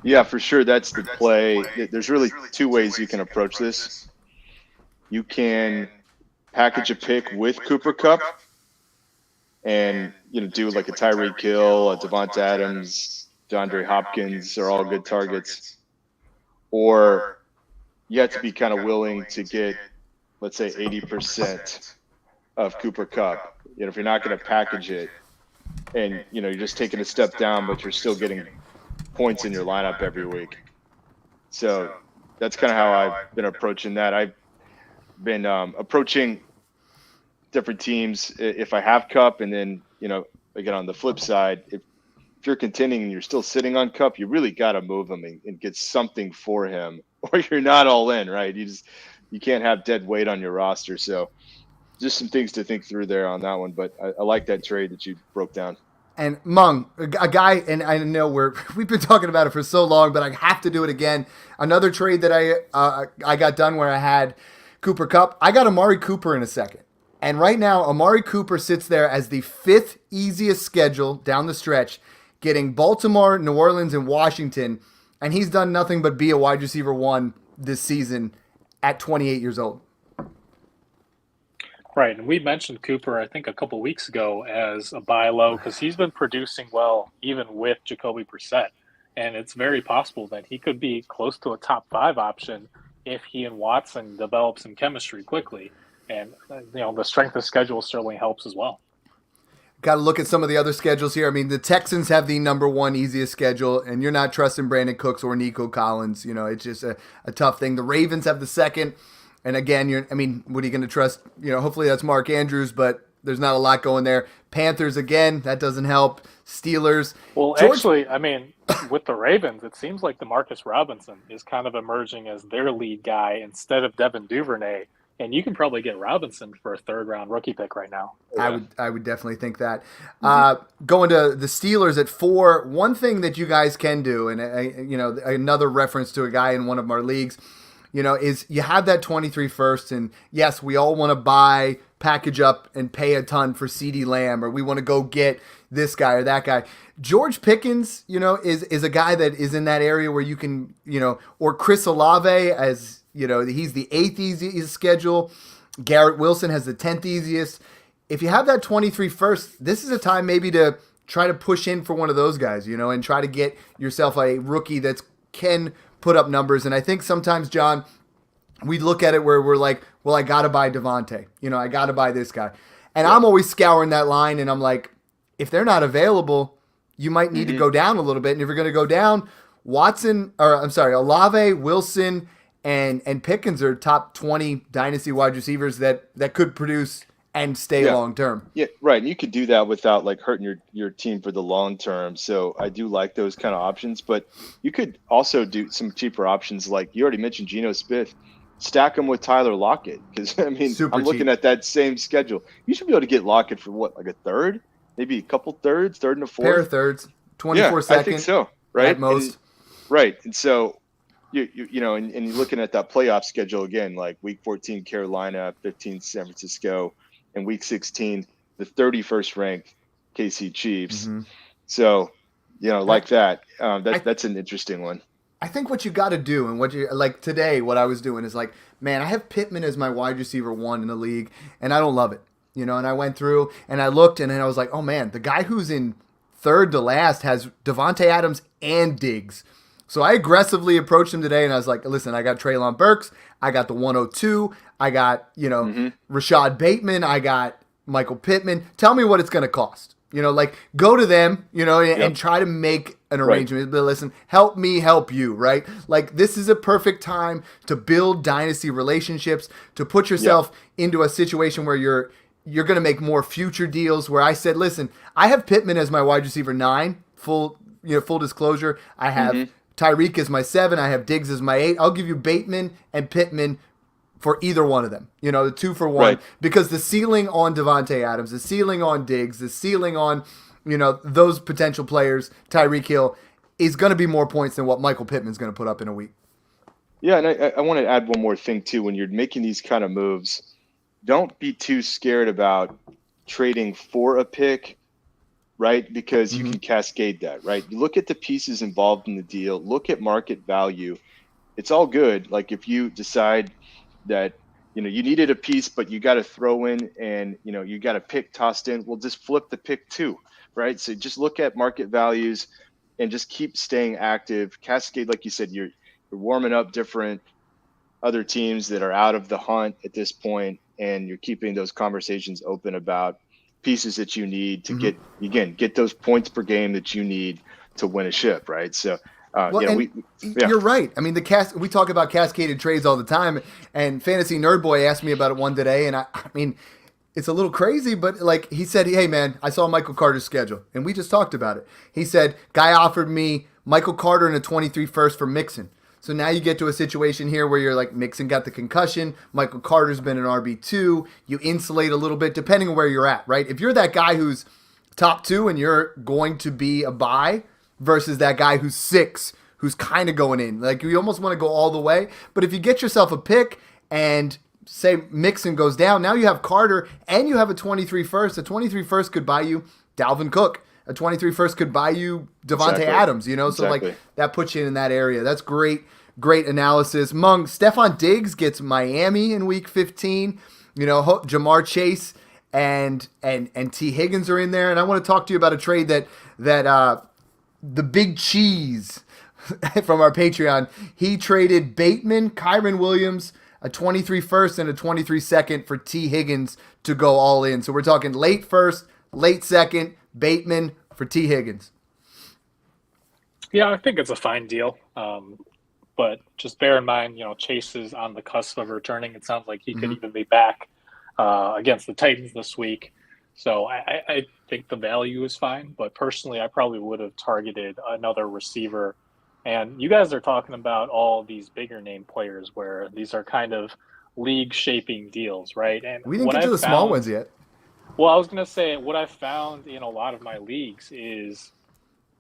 Yeah, for sure. That's the play. There's really 2 ways you can approach this. You can package a pick with Cooper Kupp and do like a Tyreek Hill, a Davante Adams, DeAndre Hopkins are all good targets. Or you have to be kind of willing to get, let's say, 80% of Cooper Kupp. If you're not going to package it and, you're just taking a step down, but you're still getting points in your lineup every week. So that's kind of how I've been approaching that. I've been approaching different teams if I have Kupp, and then, again, on the flip side, if you're contending and you're still sitting on Kupp, you really got to move him and get something for him, or you're not all in, right? You can't have dead weight on your roster. So just some things to think through there on that one. But I like that trade that you broke down. And Mung, a guy, and I know we've been talking about it for so long, but I have to do it again. Another trade that I got done where I had Cooper Kupp. I got Amari Cooper in a second. And right now, Amari Cooper sits there as the 5th easiest schedule down the stretch, getting Baltimore, New Orleans, and Washington. And he's done nothing but be a wide receiver 1 this season at 28 years old. Right, and we mentioned Cooper, I think, a couple weeks ago as a buy low because he's been producing well even with Jacoby Brissett. And it's very possible that he could be close to a top 5 option if he and Watson develop some chemistry quickly. And, the strength of schedule certainly helps as well. Got to look at some of the other schedules here. I mean, the Texans have the number 1 easiest schedule, and you're not trusting Brandon Cooks or Nico Collins. It's just a tough thing. The Ravens have the 2nd. And again, what are you going to trust? Hopefully that's Mark Andrews, but there's not a lot going there. Panthers, again, that doesn't help. Steelers. Well, actually, with the Ravens, it seems like DeMarcus Robinson is kind of emerging as their lead guy instead of Devin Duvernay. And you can probably get Robinson for a 3rd-round rookie pick right now. Yeah. I would definitely think that. Going to the Steelers at 4, one thing that you guys can do, and another reference to a guy in one of our leagues, is you have that 23 first, and yes, we all want to buy, package up, and pay a ton for CeeDee Lamb, or we want to go get this guy or that guy. George Pickens, is a guy that is in that area where you can, or Chris Olave as, he's the 8th easiest schedule. Garrett Wilson has the 10th easiest. If you have that 23 first, this is a time maybe to try to push in for one of those guys, and try to get yourself a rookie that can put up numbers. And I think sometimes, John, we look at it where we're like, well, I got to buy Devontae. I got to buy this guy. And I'm always scouring that line, and I'm like, if they're not available, you might need to go down a little bit. And if you're going to go down, Olave, Wilson, and Pickens are top 20 dynasty wide receivers that could produce and stay long term. Yeah, right. And you could do that without hurting your team for the long term. So I do like those kind of options, but you could also do some cheaper options like you already mentioned Geno Smith. Stack them with Tyler Lockett because I'm looking at that same schedule. You should be able to get Lockett for what, like a 3rd, maybe a couple 3rds, 3rd and a 4th. Pair of 3rds, 24 seconds. I think so. Right, at most. And so. And you're looking at that playoff schedule again, like week 14, Carolina, 15, San Francisco, and week 16, the 31st ranked KC Chiefs. Mm-hmm. So, like that, that's an interesting one. I think what you got to do, and what you like today, what I was doing is like, man, I have Pittman as my wide receiver 1 in the league, and I don't love it, and I went through and I looked, and then I was like, oh man, the guy who's in 3rd to last has Devontae Adams and Diggs. So I aggressively approached him today, and I was like, listen, I got Treylon Burks, I got the 102, I got, Rashad Bateman, I got Michael Pittman. Tell me what it's going to cost. Go to them, and try to make an arrangement. Right. But listen, help me help you, right? This is a perfect time to build dynasty relationships, to put yourself into a situation where you're going to make more future deals, where I said, listen, I have Pittman as my wide receiver 9, full disclosure. I have Tyreek is my 7. I have Diggs as my 8. I'll give you Bateman and Pittman for either one of them. The 2 for 1. Right. Because the ceiling on Devontae Adams, the ceiling on Diggs, the ceiling on, those potential players, Tyreek Hill, is going to be more points than what Michael Pittman's going to put up in a week. Yeah, and I want to add one more thing, too. When you're making these kind of moves, don't be too scared about trading for a pick, right? Because you can cascade that, right? You look at the pieces involved in the deal, look at market value. It's all good. If you decide that, you needed a piece, but you got to throw in and, you got a pick tossed in, well, just flip the pick too, right? So just look at market values and just keep staying active. Cascade, like you said, you're warming up different other teams that are out of the hunt at this point, and you're keeping those conversations open about pieces that you need to get those points per game that you need to win a ship, right? So, you're right. I mean, we talk about cascaded trades all the time, and Fantasy Nerd Boy asked me about it one today, and I mean, it's a little crazy, but he said, hey man, I saw Michael Carter's schedule, and we just talked about it. He said, guy offered me Michael Carter and a 23 first for Mixon. So now you get to a situation here where you're like, Mixon got the concussion, Michael Carter's been an RB2, you insulate a little bit depending on where you're at, right? If you're that guy who's top 2 and you're going to be a buy versus that guy who's 6, who's kind of going in, you almost want to go all the way. But if you get yourself a pick and say Mixon goes down, now you have Carter and you have a 23 first. A 23 first could buy you Dalvin Cook. A 23 first could buy you Devontae Adams, you know? So, like, that puts you in that area. That's great analysis. Mung, Stephon Diggs gets Miami in week 15. You know, Jamar Chase and T. Higgins are in there. And I want to talk to you about a trade that the Big Cheese from our Patreon, he traded Bateman, Kyren Williams, a 23 first and a 23 second for T. Higgins to go all in. So we're talking late first, late second, Bateman for T. Higgins. Yeah, I think it's a fine deal. But just bear in mind, you know, Chase is on the cusp of returning. It sounds like he could even be back against the Titans this week. So I think the value is fine. But personally, I probably would have targeted another receiver. And you guys are talking about all these bigger name players where these are kind of league-shaping deals, right? And we didn't get to the small ones yet. Well, I was going to say what I've found in a lot of my leagues is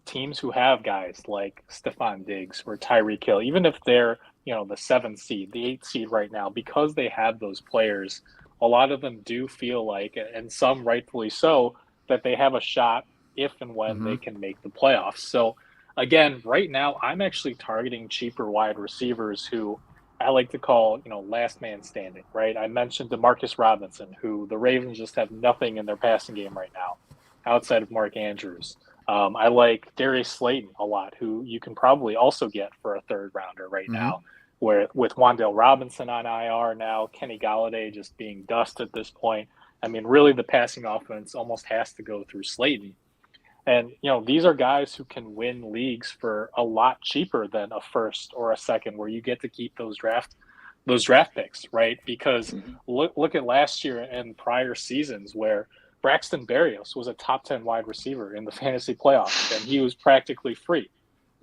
teams who have guys like Stephon Diggs or Tyreek Hill, even if they're, you know, the 7th seed, the 8th seed right now, because they have those players, a lot of them do feel like, and some rightfully so, that they have a shot if and when they can make the playoffs. So, again, right now, I'm actually targeting cheaper wide receivers who I like to call, you know, last man standing, right? I mentioned DeMarcus Robinson, who the Ravens just have nothing in their passing game right now outside of Mark Andrews. I like Darius Slayton a lot, who you can probably also get for a 3rd rounder right now, where with Wan'Dale Robinson on IR now, Kenny Golladay just being dust at this point. I mean, really the passing offense almost has to go through Slayton. And, you know, these are guys who can win leagues for a lot cheaper than a 1st or a 2nd, where you get to keep those draft picks, right? Because look at last year and prior seasons where Braxton Berrios was a top 10 wide receiver in the fantasy playoffs, and he was practically free,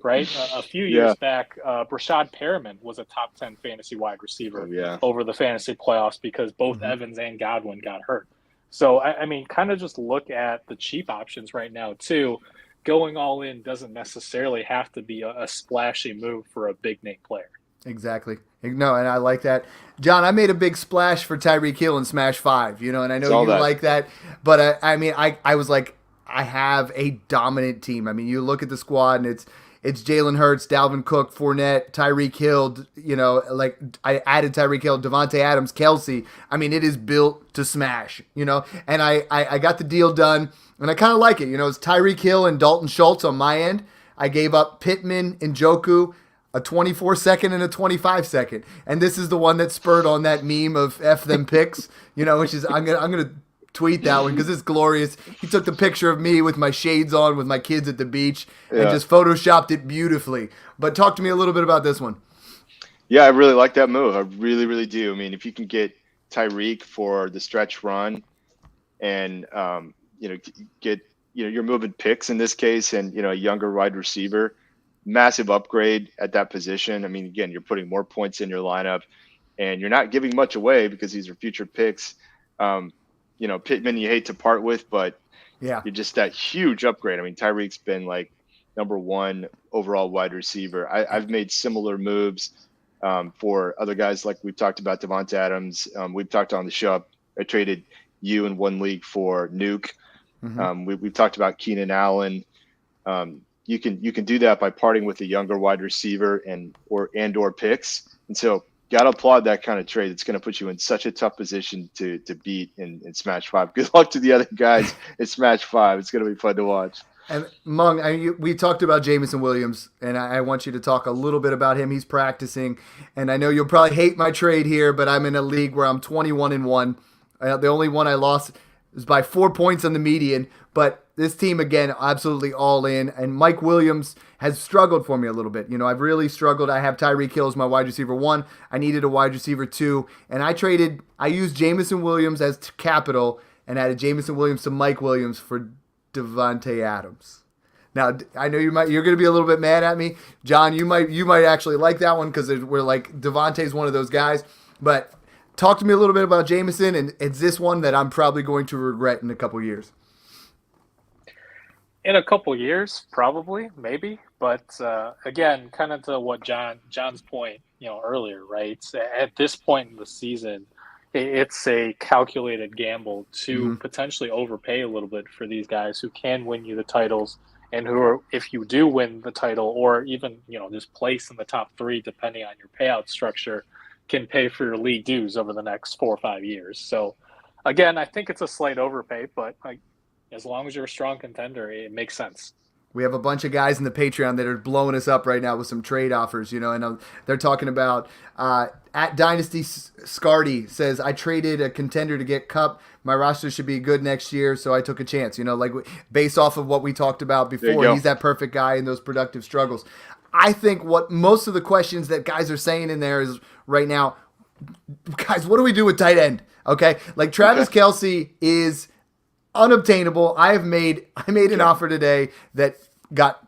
right? A few years back, Brashad Perriman was a top 10 fantasy wide receiver over the fantasy playoffs because both Evans and Godwin got hurt. So, I mean, kind of just look at the cheap options right now, too. Going all in doesn't necessarily have to be a splashy move for a big-name player. Exactly. No, and I like that. John, I made a big splash for Tyreek Hill in Smash 5, you know, and I know you like that. But, I mean, I was like, I have a dominant team. I mean, you look at the squad, and it's Jalen Hurts, Dalvin Cook, Fournette, Tyreek Hill, you know, like I added Tyreek Hill, Devontae Adams, Kelsey. I mean, it is built to smash, you know, and I got the deal done, and I kind of like it. You know, it's Tyreek Hill and Dalton Schultz on my end. I gave up Pittman and Njoku, a 24 second and a 25 second. And this is the one that spurred on that meme of F them picks, you know, which is, I'm going to tweet that one because it's glorious. He took the picture of me with my shades on with my kids at the beach and just photoshopped it beautifully. But talk to me a little bit about this one. Yeah, I really like that move. I really, really do. I mean, if you can get Tyreek for the stretch run and, you know, get, you know, you're moving picks in this case and, you know, a younger wide receiver, massive upgrade at that position. I mean, again, you're putting more points in your lineup and you're not giving much away because these are future picks. You know, Pittman, you hate to part with, but you're just that huge upgrade. I mean, Tyreek's been like #1 overall wide receiver. I've made similar moves for other guys like we've talked about Devontae Adams. We've talked on the show. I traded you in one league for Nuke. We've talked about Keenan Allen. You can do that by parting with a younger wide receiver and or picks. And so got to applaud that kind of trade. It's going to put you in such a tough position to beat in Smash 5. Good luck to the other guys in Smash 5. It's going to be fun to watch. And Mung, we talked about Jameson Williams, and I want you to talk a little bit about him. He's practicing, and I know you'll probably hate my trade here, but I'm in a league where I'm 21-1. The only one I lost was by 4 points on the median, but this team, again, absolutely all in. And Mike Williams has struggled for me a little bit. You know, I've really struggled. I have Tyreek Hill as my wide receiver 1. I needed a wide receiver 2. And I used Jameson Williams as capital and added Jameson Williams to Mike Williams for Devontae Adams. Now, I know you're going to be a little bit mad at me. John, you might actually like that one because we're like Devontae's one of those guys. But talk to me a little bit about Jameson, and it's this one that I'm probably going to regret in a couple years. In a couple years, probably, maybe. But again, kind of to what John's point, you know, earlier, right? At this point in the season, it's a calculated gamble to Mm-hmm. potentially overpay a little bit for these guys who can win you the titles and who are, if you do win the title or even, just place in the top 3, depending on your payout structure, can pay for your league dues over the next 4 or 5 years. So again, I think it's a slight overpay, but as long as you're a strong contender, it makes sense. We have a bunch of guys in the Patreon that are blowing us up right now with some trade offers, and they're talking about at Dynasty Scardy says, I traded a contender to get Cup. My roster should be good next year, so I took a chance. Like based off of what we talked about before, he's that perfect guy in those productive struggles. I think what most of the questions that guys are saying in there is right now, guys, what do we do with tight end? Okay, like Travis Kelce is unobtainable. I made an offer today that got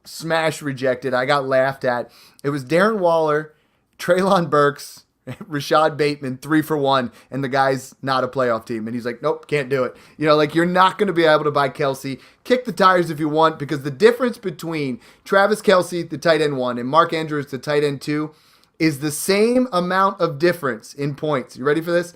smash rejected. I got laughed at. It was Darren Waller, Treylon Burks, Rashad Bateman, 3 for 1, and the guy's not a playoff team. And he's like, nope, can't do it. You're not going to be able to buy Kelce. Kick the tires if you want, because the difference between Travis Kelce, the tight end 1, and Mark Andrews, the tight end 2, is the same amount of difference in points. You ready for this?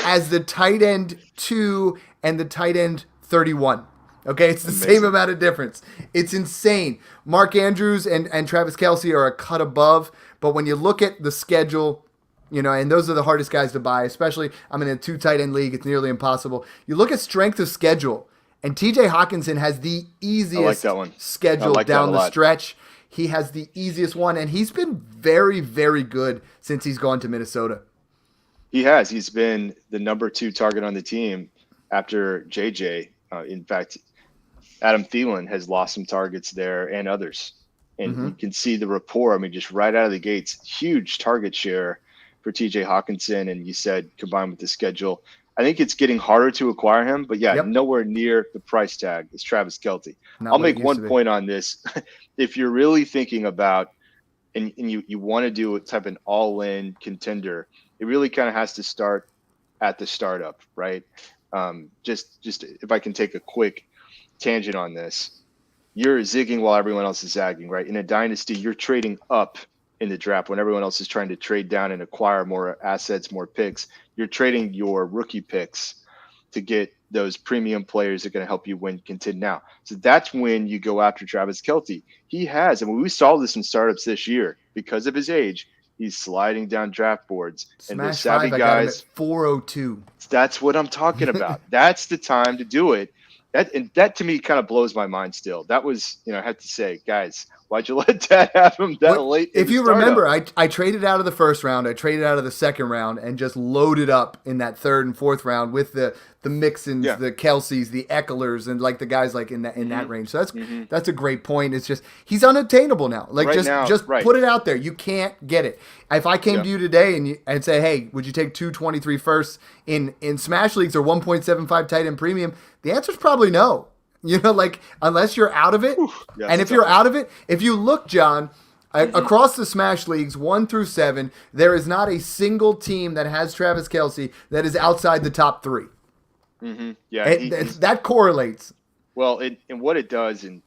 As the tight end 2 and the tight end 31. Okay, it's the same amount of difference. It's insane. Mark Andrews and Travis Kelce are a cut above, but when you look at the schedule, and those are the hardest guys to buy, especially I'm in a 2 tight end league. It's nearly impossible. You look at strength of schedule, and TJ Hawkinson has the easiest schedule down the stretch. He has the easiest one, and he's been very, very good since he's gone to Minnesota. He has. He's been the number 2 target on the team after JJ. In fact, Adam Thielen has lost some targets there and others. And you can see the rapport. I mean, just right out of the gates, huge target share for TJ Hawkinson. And you said combined with the schedule, I think it's getting harder to acquire him. But nowhere near the price tag as Travis Kelce. I'll make one point on this. If you're really thinking about and you want to do a type of an all-in contender, it really kind of has to start at the startup, right? Just if I can take a quick tangent on this, you're zigging while everyone else is zagging, right? In a dynasty, you're trading up in the draft when everyone else is trying to trade down and acquire more assets, more picks. You're trading your rookie picks to get those premium players that are going to help you win, contend now. So that's when you go after Travis Kelce. He has, and we saw this in startups this year because of his age. He's sliding down draft boards. And those savvy guys, I got him at 402. That's what I'm talking about. That's the time to do it. That to me kind of blows my mind still. That was, I have to say, guys, why'd you let Dad have him that late? If you remember, I traded out of the first round, I traded out of the second round, and just loaded up in that third and fourth round with the Mixons, the Kelces, the Ecklers, and like the guys like in that range. So that's a great point. It's just he's unattainable now. Like just put it out there. You can't get it. If I came to you today and say, hey, would you take 223 firsts in Smash Leagues or 1.75 tight end premium? The answer is probably no. Unless you're out of it. And if you're out of it, if you look, John, across the Smash Leagues 1 through 7, there is not a single team that has Travis Kelce that is outside the top 3. Yeah, that correlates. Well, and what it does, and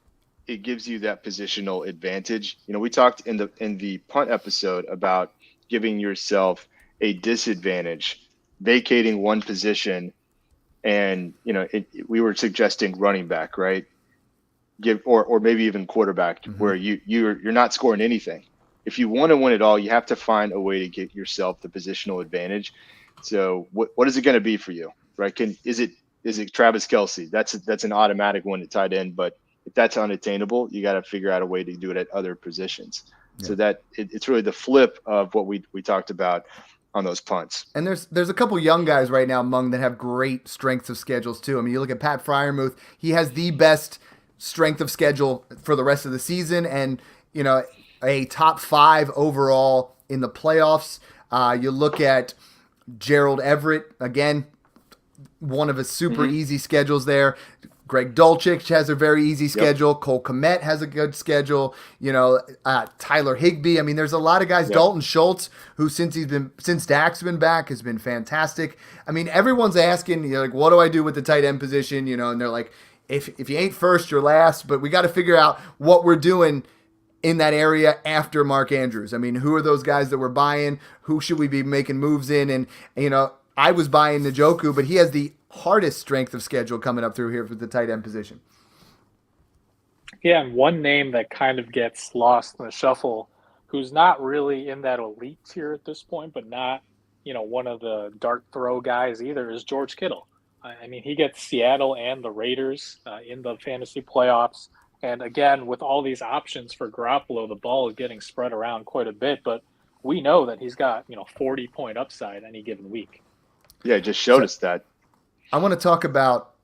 it gives you that positional advantage. We talked in the punt episode about giving yourself a disadvantage, vacating one position. And we were suggesting running back, right? Or maybe even quarterback, where you're not scoring anything. If you want to win it all, you have to find a way to get yourself the positional advantage. So what is it going to be for you, right? Is it Travis Kelce? That's an automatic one at tight end, but if that's unattainable, you got to figure out a way to do it at other positions. Yeah. So that it's really the flip of what we talked about on those punts. And there's a couple young guys right now, Mung, that have great strengths of schedules too. I mean, you look at Pat Fryermuth, he has the best strength of schedule for the rest of the season, and a top 5 overall in the playoffs. You look at Gerald Everett, again, one of his super easy schedules there. Greg Dulcich has a very easy schedule. Yep. Cole Kmet has a good schedule. Tyler Higbee. I mean, there's a lot of guys. Yep. Dalton Schultz, who since Dak's been back, has been fantastic. I mean, everyone's asking, what do I do with the tight end position? And they're like, if you ain't first, you're last. But we got to figure out what we're doing in that area after Mark Andrews. I mean, who are those guys that we're buying? Who should we be making moves in? And I was buying Njoku, but he has the hardest strength of schedule coming up through here for the tight end position. Yeah, and one name that kind of gets lost in the shuffle, who's not really in that elite tier at this point, but not, one of the dart throw guys either, is George Kittle. I mean, he gets Seattle and the Raiders in the fantasy playoffs. And again, with all these options for Garoppolo, the ball is getting spread around quite a bit, but we know that he's got, 40-point upside any given week. Yeah, it just showed us that. I want to talk about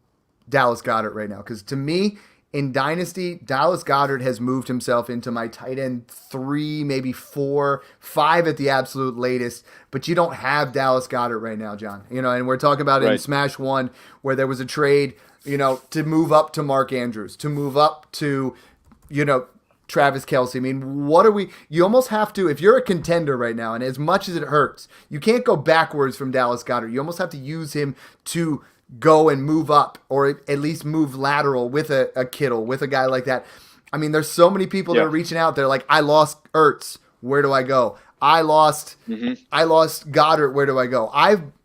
Dallas Goedert right now, because to me, in Dynasty, Dallas Goedert has moved himself into my tight end 3, maybe 4, 5 at the absolute latest. But you don't have Dallas Goedert right now, John. And we're talking about it in Smash 1 where there was a trade, to move up to Mark Andrews, to move up to, Travis Kelce. I mean, you almost have to, if you're a contender right now, and as much as it hurts, you can't go backwards from Dallas Goedert. You almost have to use him to go and move up, or at least move lateral with a Kittle, with a guy like that. I mean, there's so many people that are reaching out. They're like, I lost Ertz. Where do I go? I lost Goddard. Where do I go?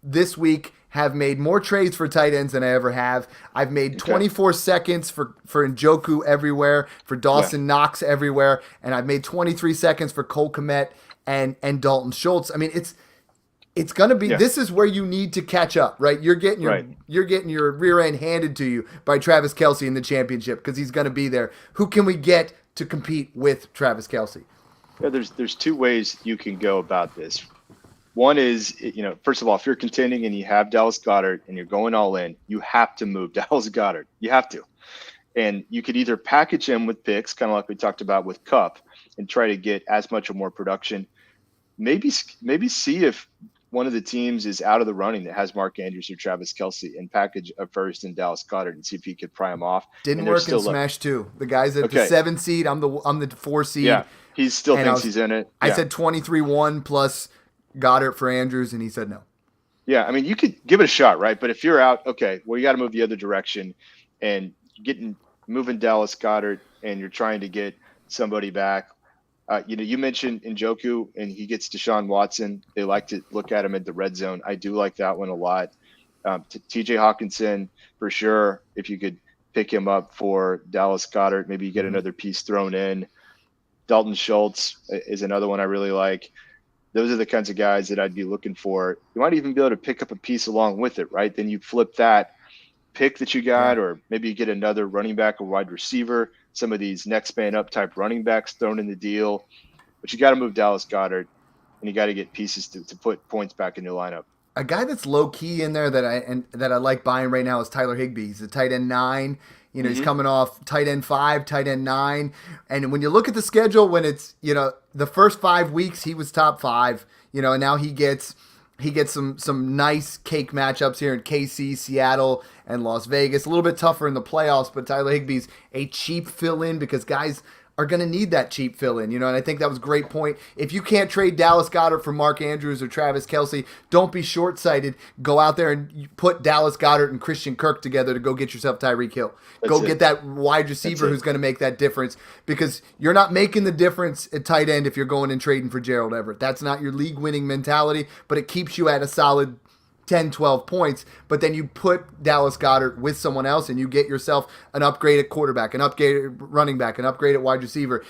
This week have made more trades for tight ends than I ever have. I've made 24 seconds for Njoku everywhere, for Dawson Knox everywhere, and I've made 23 seconds for Cole Kmet and Dalton Schultz. I mean, it's going to be, this is where you need to catch up, right? You're getting your rear end handed to you by Travis Kelce in the championship, because he's going to be there. Who can we get to compete with Travis Kelce? Yeah, there's 2 ways you can go about this. One is, first of all, if you're contending and you have Dallas Goedert and you're going all in, you have to move Dallas Goedert. You have to. And you could either package him with picks, kind of like we talked about with Kupp, and try to get as much or more production. Maybe see if one of the teams is out of the running that has Mark Andrews or Travis Kelce, and package a first in Dallas Goedert and see if he could pry him off. Didn't work in Smash 2. The guy's at the 7 seed. I'm the 4 seed. Yeah, he still thinks he's in it. I said 23-1 plus Goddard for Andrews, and he said no. Yeah, I mean, you could give it a shot, right? But if you're out, okay, well, you got to move the other direction, and moving Dallas Goedert, and you're trying to get somebody back. You mentioned Njoku, and he gets Deshaun Watson. They like to look at him at the red zone. I do like that one a lot. TJ Hawkinson, for sure, if you could pick him up for Dallas Goedert, maybe you get another piece thrown in. Dalton Schultz is another one I really like. Those are the kinds of guys that I'd be looking for. You might even be able to pick up a piece along with it, right? Then you flip that pick that you got, or maybe you get another running back or wide receiver, some of these next man up type running backs thrown in the deal. But you got to move Dallas Goedert, and you got to get pieces to put points back in your lineup. A guy that's low key in there that I like buying right now is Tyler Higbee. He's a tight end 9. He's coming off tight end 5, tight end 9. And when you look at the schedule, when it's, the first 5 weeks he was top 5, and now he gets some nice cake matchups here in KC, Seattle, and Las Vegas. A little bit tougher in the playoffs, but Tyler Higbee's a cheap fill-in because guys are going to need that cheap fill-in, and I think that was a great point. If you can't trade Dallas Goedert for Mark Andrews or Travis Kelce, don't be short-sighted. Go out there and put Dallas Goedert and Christian Kirk together to go get yourself Tyreek Hill. Get that wide receiver who's going to make that difference, because you're not making the difference at tight end if you're going and trading for Gerald Everett. That's not your league-winning mentality, but it keeps you at a solid 10, 12 points, but then you put Dallas Goedert with someone else and you get yourself an upgraded quarterback, an upgraded running back, an upgraded wide receiver.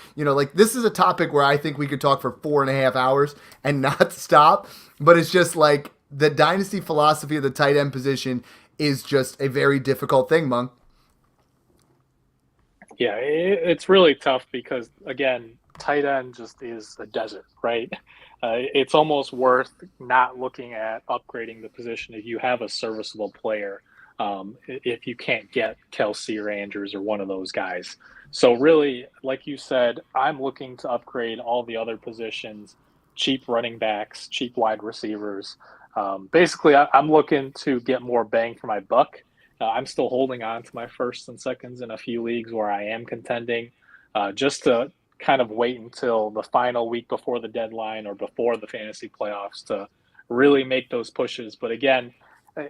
This is a topic where I think we could talk for 4.5 hours and not stop, but it's just like the dynasty philosophy of the tight end position is just a very difficult thing, Monk. Yeah, it's really tough because, again, tight end just is a desert, right? It's almost worth not looking at upgrading the position if you have a serviceable player, if you can't get Kelce or Andrews or one of those guys. So really, like you said, I'm looking to upgrade all the other positions, cheap running backs, cheap wide receivers. Basically, I'm looking to get more bang for my buck. I'm still holding on to my firsts and seconds in a few leagues where I am contending, just to kind of wait until the final week before the deadline or before the fantasy playoffs to really make those pushes. But again,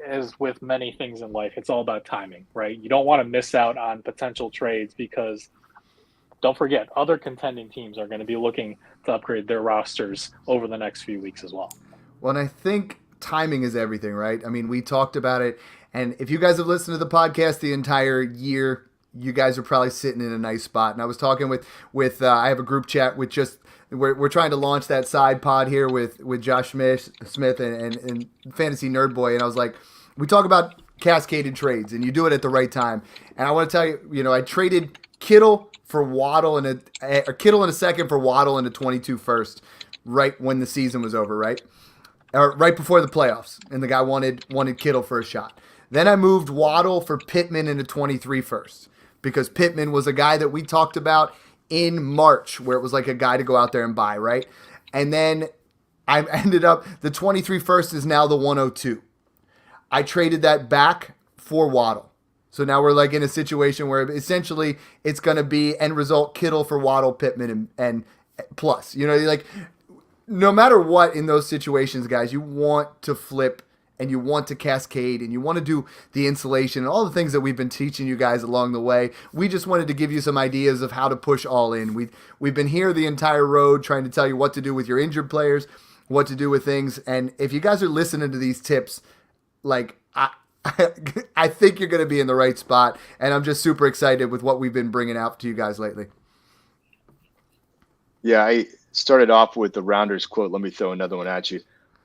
as with many things in life, it's all about timing, right? You don't want to miss out on potential trades because, don't forget, other contending teams are going to be looking to upgrade their rosters over the next few weeks as well. Well, and I think timing is everything, right? I mean, we talked about it, and if you guys have listened to the podcast the entire year, you guys are probably sitting in a nice spot. And I was talking with I have a group chat with just we're trying to launch that side pod here with Josh Smith and Fantasy Nerd Boy, and I was like, we talk about cascaded trades, and you do it at the right time. And I want to tell you, I traded Kittle for Waddle and Kittle in a second for Waddle in a 22 first, right when the season was over, right? Or right before the playoffs, and the guy wanted Kittle for a shot. Then I moved Waddle for Pittman in a 23 first, because Pittman was a guy that we talked about in March, where it was like a guy to go out there and buy, right? And then I ended up, the 23 first is now the 102. I traded that back for Waddle. So now we're like in a situation where essentially it's going to be end result Kittle for Waddle, Pittman, and plus. Like no matter what in those situations, guys, you want to flip and you want to cascade and you want to do the insulation and all the things that we've been teaching you guys along the way. We just wanted to give you some ideas of how to push all in. We've been here the entire road trying to tell you what to do with your injured players, what to do with things. And if you guys are listening to these tips, like I think you're going to be in the right spot. And I'm just super excited with what we've been bringing out to you guys lately. Yeah, I started off with the Rounders quote. Let me throw another one at you.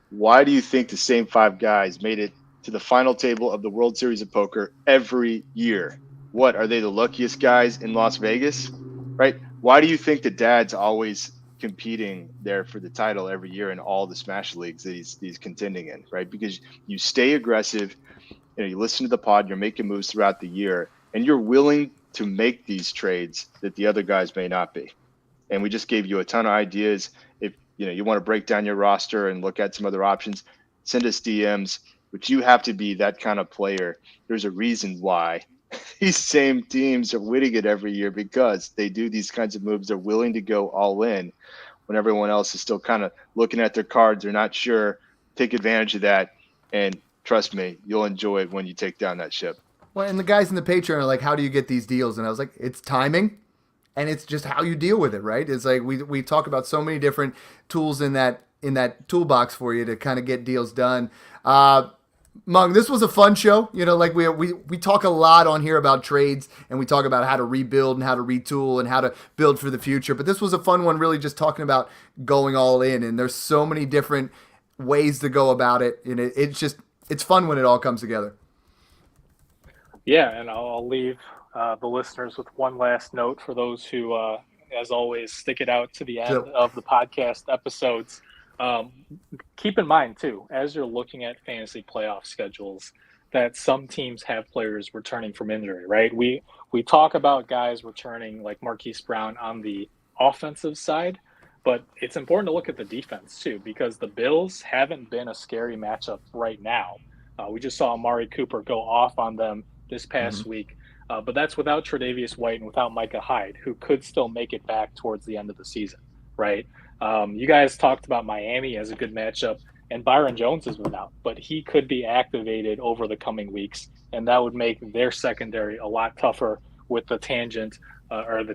Why do you think the same 5 guys made it to the final table of the World Series of Poker every year? What, are they the luckiest guys in Las Vegas? Right? Why do you think the dad's always competing there for the title every year in all the Smash Leagues that he's contending in, right? Because you stay aggressive, you listen to the pod, you're making moves throughout the year, and you're willing to make these trades that the other guys may not be. And we just gave you a ton of ideas. If you want to break down your roster and look at some other options, send us DMs. But you have to be that kind of player. There's a reason why these same teams are winning it every year, because they do these kinds of moves. They're willing to go all in when everyone else is still kind of looking at their cards. They're not sure. Take advantage of that. And trust me, you'll enjoy it when you take down that ship. Well, and the guys in the Patreon are like, how do you get these deals? And I was like, it's timing. And it's just how you deal with it, right? It's like we talk about so many different tools in that toolbox for you to kind of get deals done. Mung, this was a fun show. Like we talk a lot on here about trades, and we talk about how to rebuild and how to retool and how to build for the future. But this was a fun one, really just talking about going all in. And there's so many different ways to go about it. And it's fun when it all comes together. Yeah, and I'll leave the listeners with one last note for those who, as always, stick it out to the end of the podcast episodes. Keep in mind, too, as you're looking at fantasy playoff schedules, that some teams have players returning from injury, right? We talk about guys returning like Marquise Brown on the offensive side, but it's important to look at the defense, too, because the Bills haven't been a scary matchup right now. We just saw Amari Cooper go off on them this past week. But that's without Tre'Davious White and without Micah Hyde, who could still make it back towards the end of the season, right? You guys talked about Miami as a good matchup, and Byron Jones has been out, but he could be activated over the coming weeks, and that would make their secondary a lot tougher with the tandem, of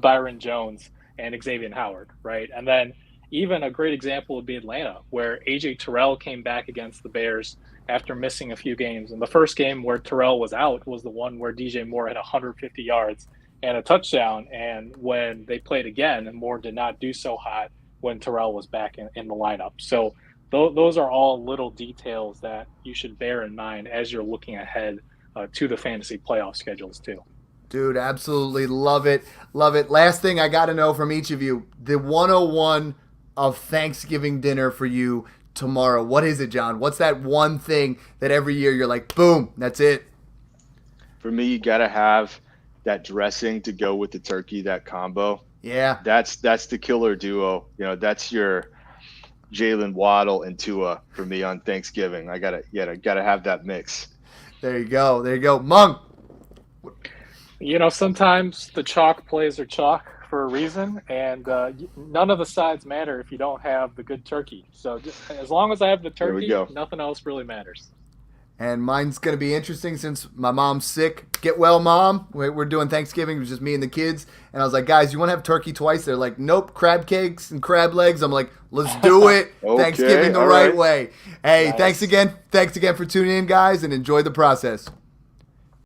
Byron Jones and Xavier Howard, right? And then even a great example would be Atlanta, where A.J. Terrell came back against the Bears after missing a few games. And the first game where Terrell was out was the one where DJ Moore had 150 yards and a touchdown. And when they played again, Moore did not do so hot when Terrell was back in the lineup. So those are all little details that you should bear in mind as you're looking ahead to the fantasy playoff schedules too. Dude, absolutely love it. Love it. Last thing I got to know from each of you, the 101 of Thanksgiving dinner for you tomorrow. What is it, John? What's that one thing that every year you're like, boom, that's it? For me, you got to have that dressing to go with the turkey, that combo. Yeah. That's the killer duo. That's your Jalen Waddle and Tua for me on Thanksgiving. I gotta have that mix. There you go. Mung. Sometimes the chalk plays are chalk for a reason, and none of the sides matter if you don't have the good turkey. So just, as long as I have the turkey, nothing else really matters. And mine's going to be interesting since my mom's sick. Get well, Mom. We're doing Thanksgiving. It was just me and the kids. And I was like, guys, you want to have turkey twice? They're like, nope, crab cakes and crab legs. I'm like, let's do it. Okay, Thanksgiving the all right right. way. Hey, Nice. thanks again. Thanks again for tuning in, guys, and enjoy the process.